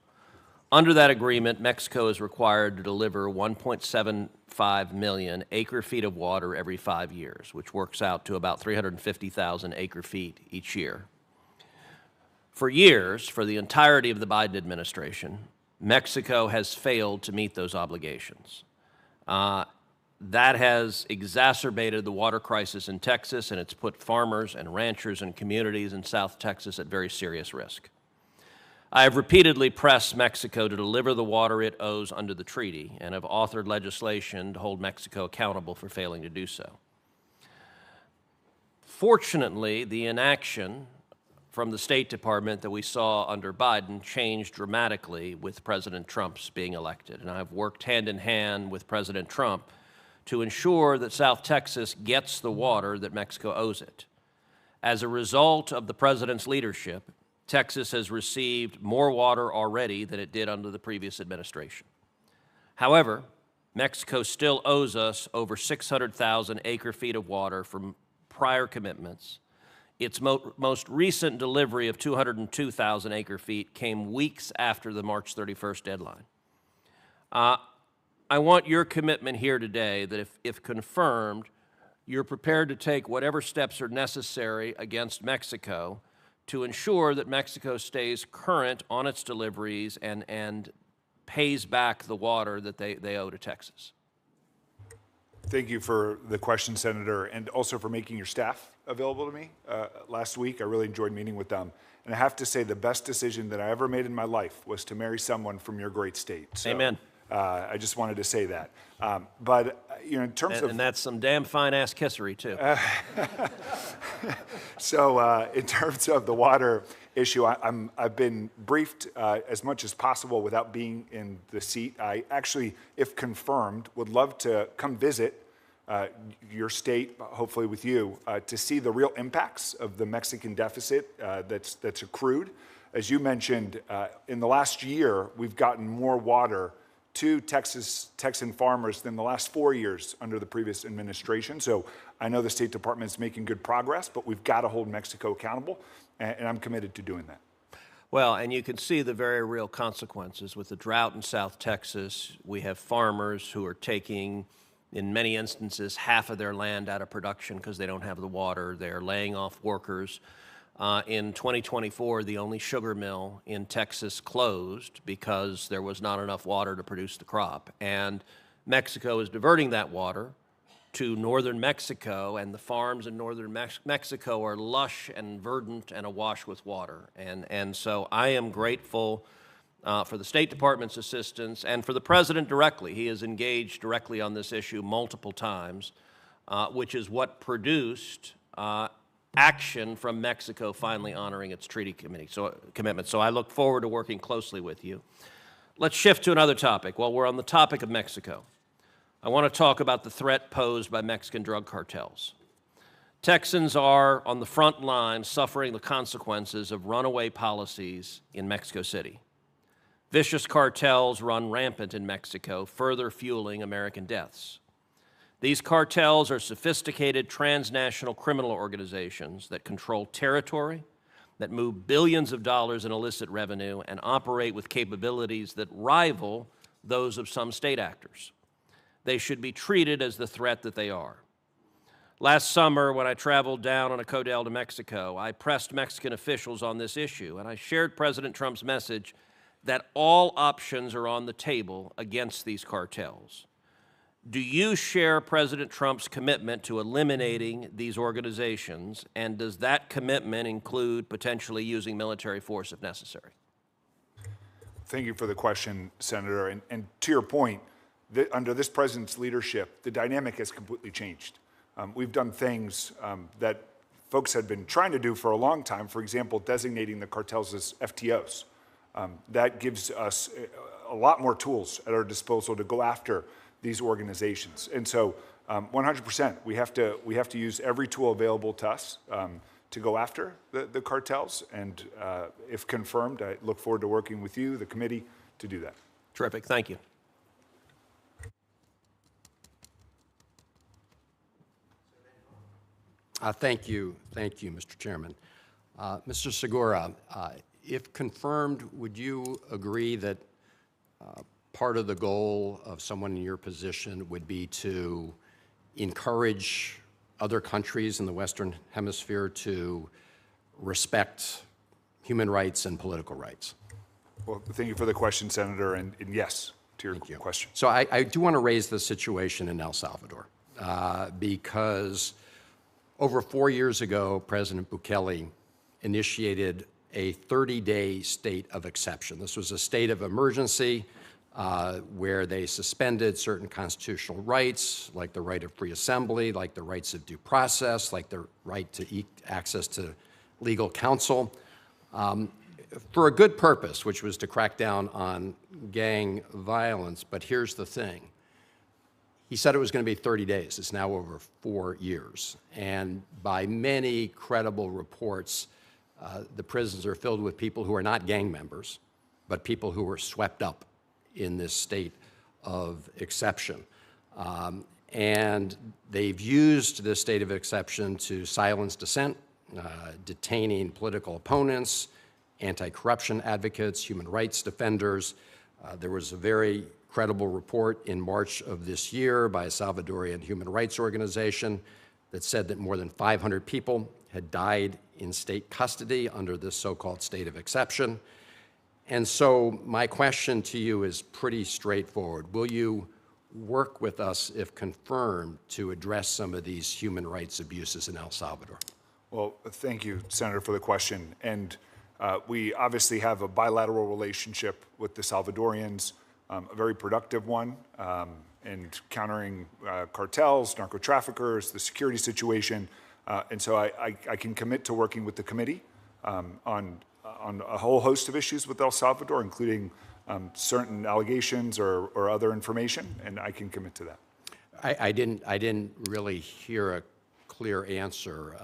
Under that agreement, Mexico is required to deliver 1.75 million acre-feet of water every 5 years, which works out to about 350,000 acre-feet each year. For years, for the entirety of the Biden administration, Mexico has failed to meet those obligations. That has exacerbated the water crisis in Texas, and it's put farmers and ranchers and communities in South Texas at very serious risk. I have repeatedly pressed Mexico to deliver the water it owes under the treaty and have authored legislation to hold Mexico accountable for failing to do so. Fortunately, the inaction from the State Department that we saw under Biden changed dramatically with President Trump's being elected. And I've worked hand in hand with President Trump to ensure that South Texas gets the water that Mexico owes it. As a result of the President's leadership, Texas has received more water already than it did under the previous administration. However, Mexico still owes us over 600,000 acre-feet of water from prior commitments. Its most recent delivery of 202,000 acre-feet came weeks after the March 31st deadline. I want your commitment here today that if confirmed, you're prepared to take whatever steps are necessary against Mexico to ensure that Mexico stays current on its deliveries and pays back the water that they owe to Texas. Thank you for the question, Senator, and also for making your staff available to me last week. I really enjoyed meeting with them. And I have to say the best decision that I ever made in my life was to marry someone from your great state. So, amen. I just wanted to say that. But you know, in terms of... And that's some damn fine-ass kissery, too. So in terms of the water issue, I've been briefed as much as possible without being in the seat. I actually, if confirmed, would love to come visit your state, hopefully with you, to see the real impacts of the Mexican deficit that's accrued. As you mentioned, in the last year, we've gotten more water to Texan farmers than the last 4 years under the previous administration. So I know the State Department is making good progress, but we've got to hold Mexico accountable, and I'm committed to doing that. Well, and you can see the very real consequences. With the drought in South Texas, we have farmers who are taking, in many instances, half of their land out of production because they don't have the water. They're laying off workers. In 2024, the only sugar mill in Texas closed because there was not enough water to produce the crop. And Mexico is diverting that water to northern Mexico, and the farms in northern Mexico are lush and verdant and awash with water. And so I am grateful for the State Department's assistance and for the President directly. He has engaged directly on this issue multiple times, which is what produced action from Mexico finally honoring its treaty commitment. So I look forward to working closely with you. Let's shift to another topic. While we're on the topic of Mexico, I want to talk about the threat posed by Mexican drug cartels. Texans are on the front line suffering the consequences of runaway policies in Mexico City. Vicious cartels run rampant in Mexico, further fueling American deaths. These cartels are sophisticated transnational criminal organizations that control territory, that move billions of dollars in illicit revenue, and operate with capabilities that rival those of some state actors. They should be treated as the threat that they are. Last summer, when I traveled down on a Codel to Mexico, I pressed Mexican officials on this issue, and I shared President Trump's message that all options are on the table against these cartels. Do you share President Trump's commitment to eliminating these organizations, and does that commitment include potentially using military force if necessary? Thank you for the question, Senator. And to your point, under this president's leadership, the dynamic has completely changed. we've done things that folks had been trying to do for a long time, for example, designating the cartels as FTOs. That gives us a lot more tools at our disposal to go after these organizations. And so 100%, we have to use every tool available to us to go after the cartels. And if confirmed, I look forward to working with you, the committee, to do that. Terrific. Thank you. Thank you, Mr. Chairman. Mr. Segura, if confirmed, would you agree that part of the goal of someone in your position would be to encourage other countries in the Western Hemisphere to respect human rights and political rights? Well, thank you for the question, Senator, and yes to your question. So I do want to raise the situation in El Salvador because over 4 years ago, President Bukele initiated a 30-day state of exception. This was a state of emergency where they suspended certain constitutional rights, like the right of free assembly, like the rights of due process, like the right to access to legal counsel, for a good purpose, which was to crack down on gang violence. But here's the thing. He said it was going to be 30 days. It's now over 4 years. And by many credible reports, the prisons are filled with people who are not gang members, but people who were swept up in this state of exception. And they've used this state of exception to silence dissent, detaining political opponents, anti-corruption advocates, human rights defenders. There was a very credible report in March of this year by a Salvadorian human rights organization that said that more than 500 people had died in state custody under this so-called state of exception. And so my question to you is pretty straightforward. Will you work with us, if confirmed, to address some of these human rights abuses in El Salvador? Well, thank you, Senator, for the question. And we obviously have a bilateral relationship with the Salvadorians, a very productive one, in countering cartels, narco-traffickers, the security situation. And so I can commit to working with the committee on a whole host of issues with El Salvador, including certain allegations or other information, and I can commit to that. I didn't really hear a clear answer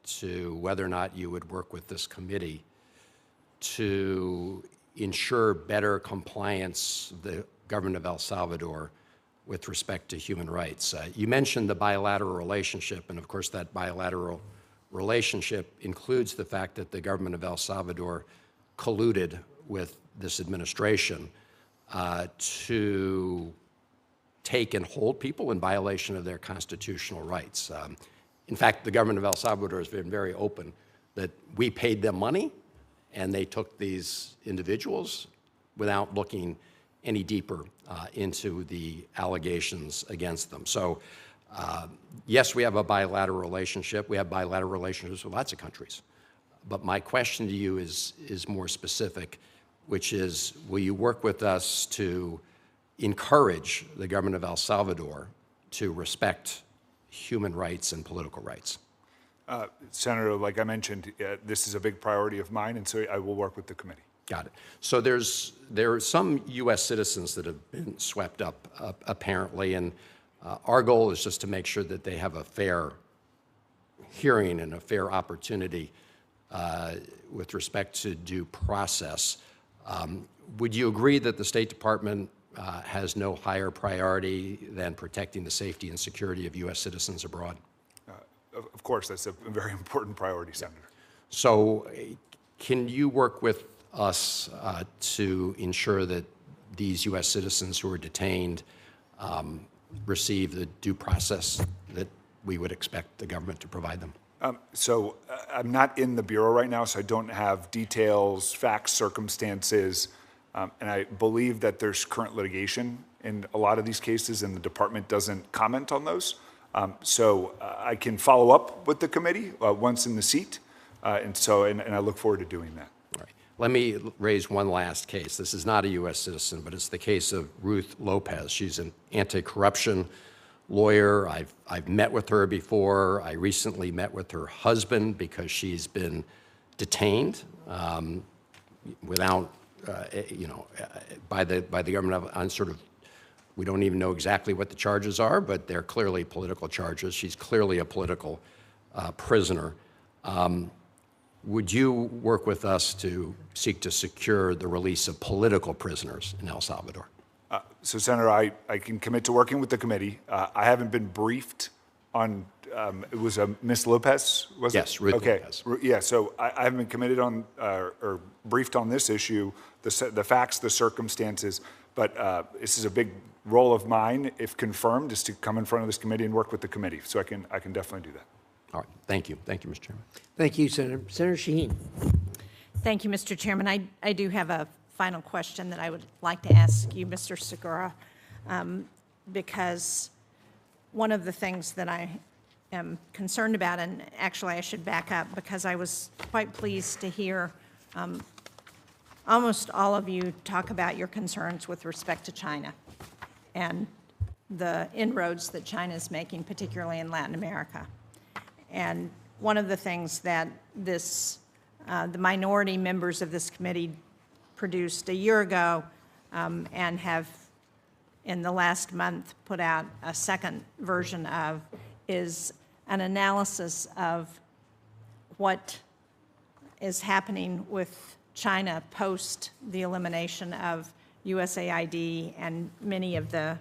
to whether or not you would work with this committee to ensure better compliance of the government of El Salvador with respect to human rights. You mentioned the bilateral relationship, and of course that bilateral relationship includes the fact that the government of El Salvador colluded with this administration to take and hold people in violation of their constitutional rights. In fact, the government of El Salvador has been very open that we paid them money and they took these individuals without looking any deeper into the allegations against them. So yes, we have a bilateral relationship. We have bilateral relationships with lots of countries. But my question to you is more specific, which is, will you work with us to encourage the government of El Salvador to respect human rights and political rights? Senator, like I mentioned, this is a big priority of mine, and so I will work with the committee. Got it. So there are some U.S. citizens that have been swept up, apparently, and our goal is just to make sure that they have a fair hearing and a fair opportunity with respect to due process. Would you agree that the State Department has no higher priority than protecting the safety and security of U.S. citizens abroad? Of course, that's a very important priority, Senator. So can you work with us to ensure that these U.S. citizens who are detained receive the due process that we would expect the government to provide them? So I'm not in the Bureau right now, so I don't have details, facts, circumstances, and I believe that there's current litigation in a lot of these cases, and the department doesn't comment on those. So I can follow up with the committee once in the seat, and I look forward to doing that. All right. Let me raise one last case. This is not a U.S. citizen, but it's the case of Ruth Lopez. She's an anti-corruption lawyer. I've met with her before. I recently met with her husband because she's been detained without, by the government on sort of, we don't even know exactly what the charges are, but they're clearly political charges. She's clearly a political prisoner. Would you work with us to seek to secure the release of political prisoners in El Salvador? So, Senator, I can commit to working with the committee. I haven't been briefed on, it was Ms. Lopez, was it? Yes, Ruth Lopez. Yeah, so I haven't been committed on or briefed on this issue, the facts, the circumstances, but this is a big role of mine, if confirmed, is to come in front of this committee and work with the committee. So I can definitely do that. All right, thank you. Thank you, Mr. Chairman. Thank you, Senator. Senator Shaheen. Thank you, Mr. Chairman. I do have a final question that I would like to ask you, Mr. Segura, because one of the things that I am concerned about, and actually I should back up because I was quite pleased to hear almost all of you talk about your concerns with respect to China and the inroads that China is making, particularly in Latin America. And one of the things that the minority members of this committee produced a year ago and have in the last month put out a second version of is an analysis of what is happening with China post the elimination of USAID and many of the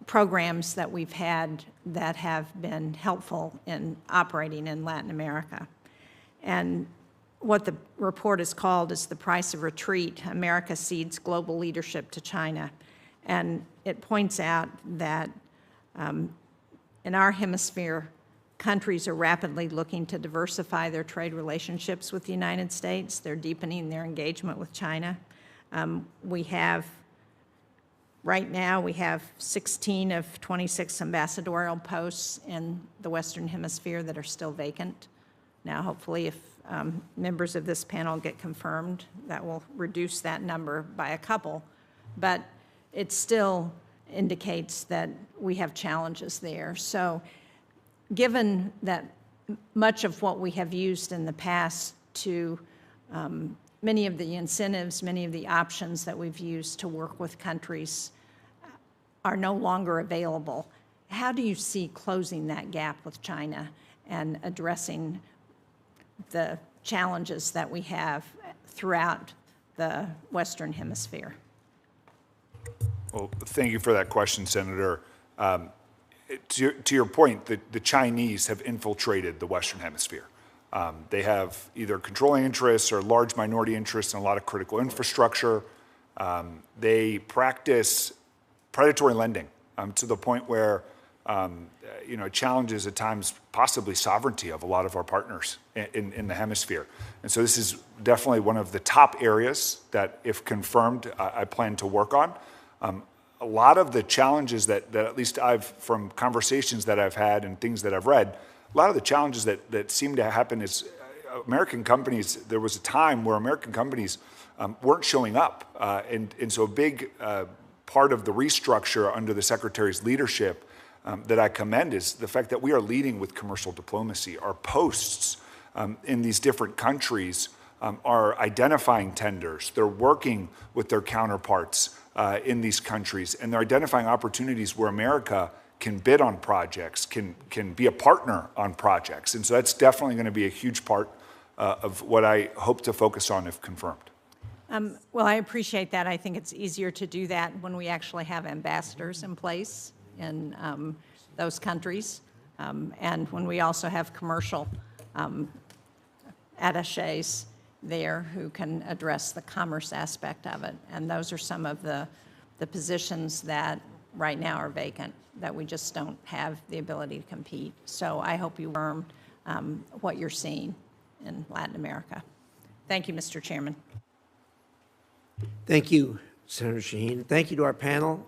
programs that we've had that have been helpful in operating in Latin America. And what the report is called is The Price of Retreat, America Cedes Global Leadership to China. And it points out that in our hemisphere, countries are rapidly looking to diversify their trade relationships with the United States. They're deepening their engagement with China. Right now, we have 16 of 26 ambassadorial posts in the Western Hemisphere that are still vacant. Now, hopefully, if members of this panel get confirmed, that will reduce that number by a couple. But it still indicates that we have challenges there. So given that much of what we have used in the past to many of the incentives, many of the options that we've used to work with countries are no longer available, how do you see closing that gap with China and addressing the challenges that we have throughout the Western Hemisphere? Well, thank you for that question, Senator. To your point, the Chinese have infiltrated the Western Hemisphere. They have either controlling interests or large minority interests in a lot of critical infrastructure. They practice predatory lending to the point where it challenges at times possibly sovereignty of a lot of our partners in the hemisphere. And so this is definitely one of the top areas that, if confirmed, I plan to work on. A lot of the challenges that at least from conversations that I've had and things that I've read, a lot of the challenges that seem to happen is American companies, there was a time where American companies weren't showing up. And so a big part of the restructure under the Secretary's leadership that I commend is the fact that we are leading with commercial diplomacy. Our posts in these different countries are identifying tenders. They're working with their counterparts in these countries, and they're identifying opportunities where America can bid on projects, can be a partner on projects. And so that's definitely going to be a huge part of what I hope to focus on if confirmed. Well, I appreciate that. I think it's easier to do that when we actually have ambassadors in place in those countries, and when we also have commercial attachés there who can address the commerce aspect of it. And those are some of the positions that right now are vacant, that we just don't have the ability to compete. So I hope you affirm what you're seeing in Latin America. Thank you, Mr. Chairman. Thank you, Senator Shaheen. Thank you to our panel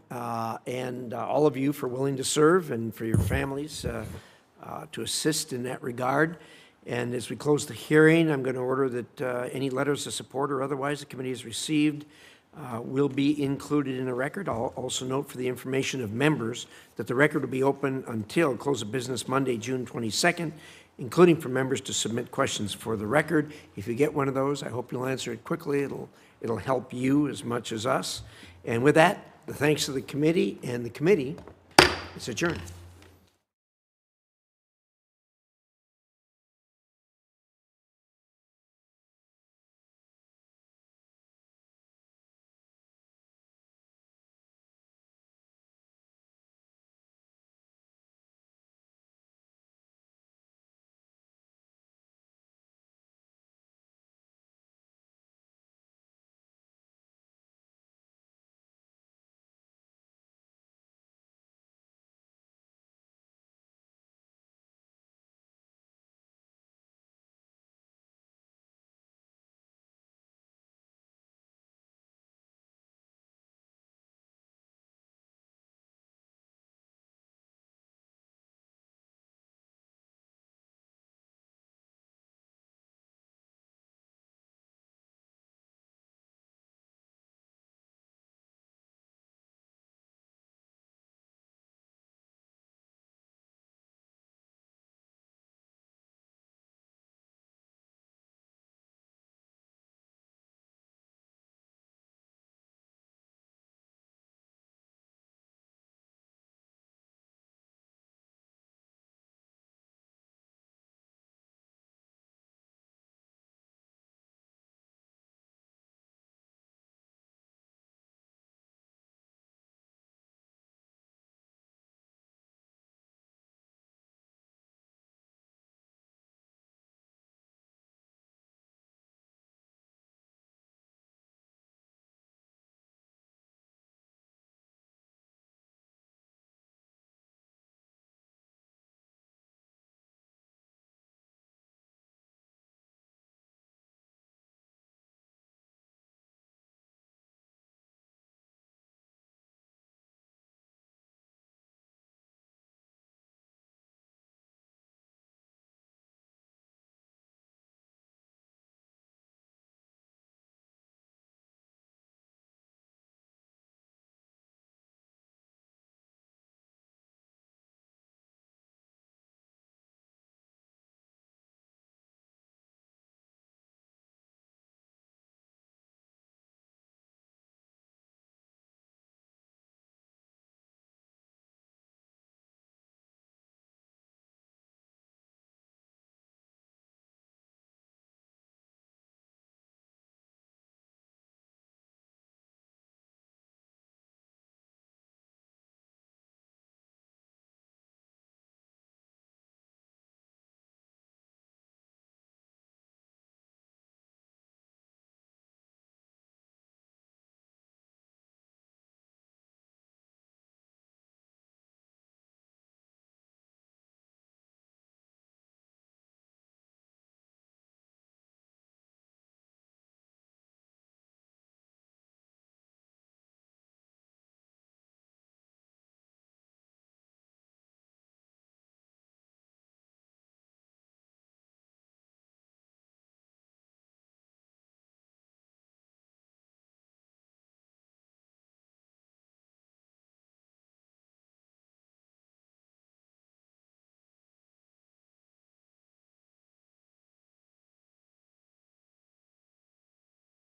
and all of you for willing to serve and for your families to assist in that regard. And as we close the hearing, I'm going to order that any letters of support or otherwise the committee has received will be included in the record. I'll also note for the information of members that the record will be open until close of business Monday, June 22nd, including for members to submit questions for the record. If you get one of those, I hope you'll answer it quickly. It'll help you as much as us. And with that, the thanks to the committee, and the committee is adjourned.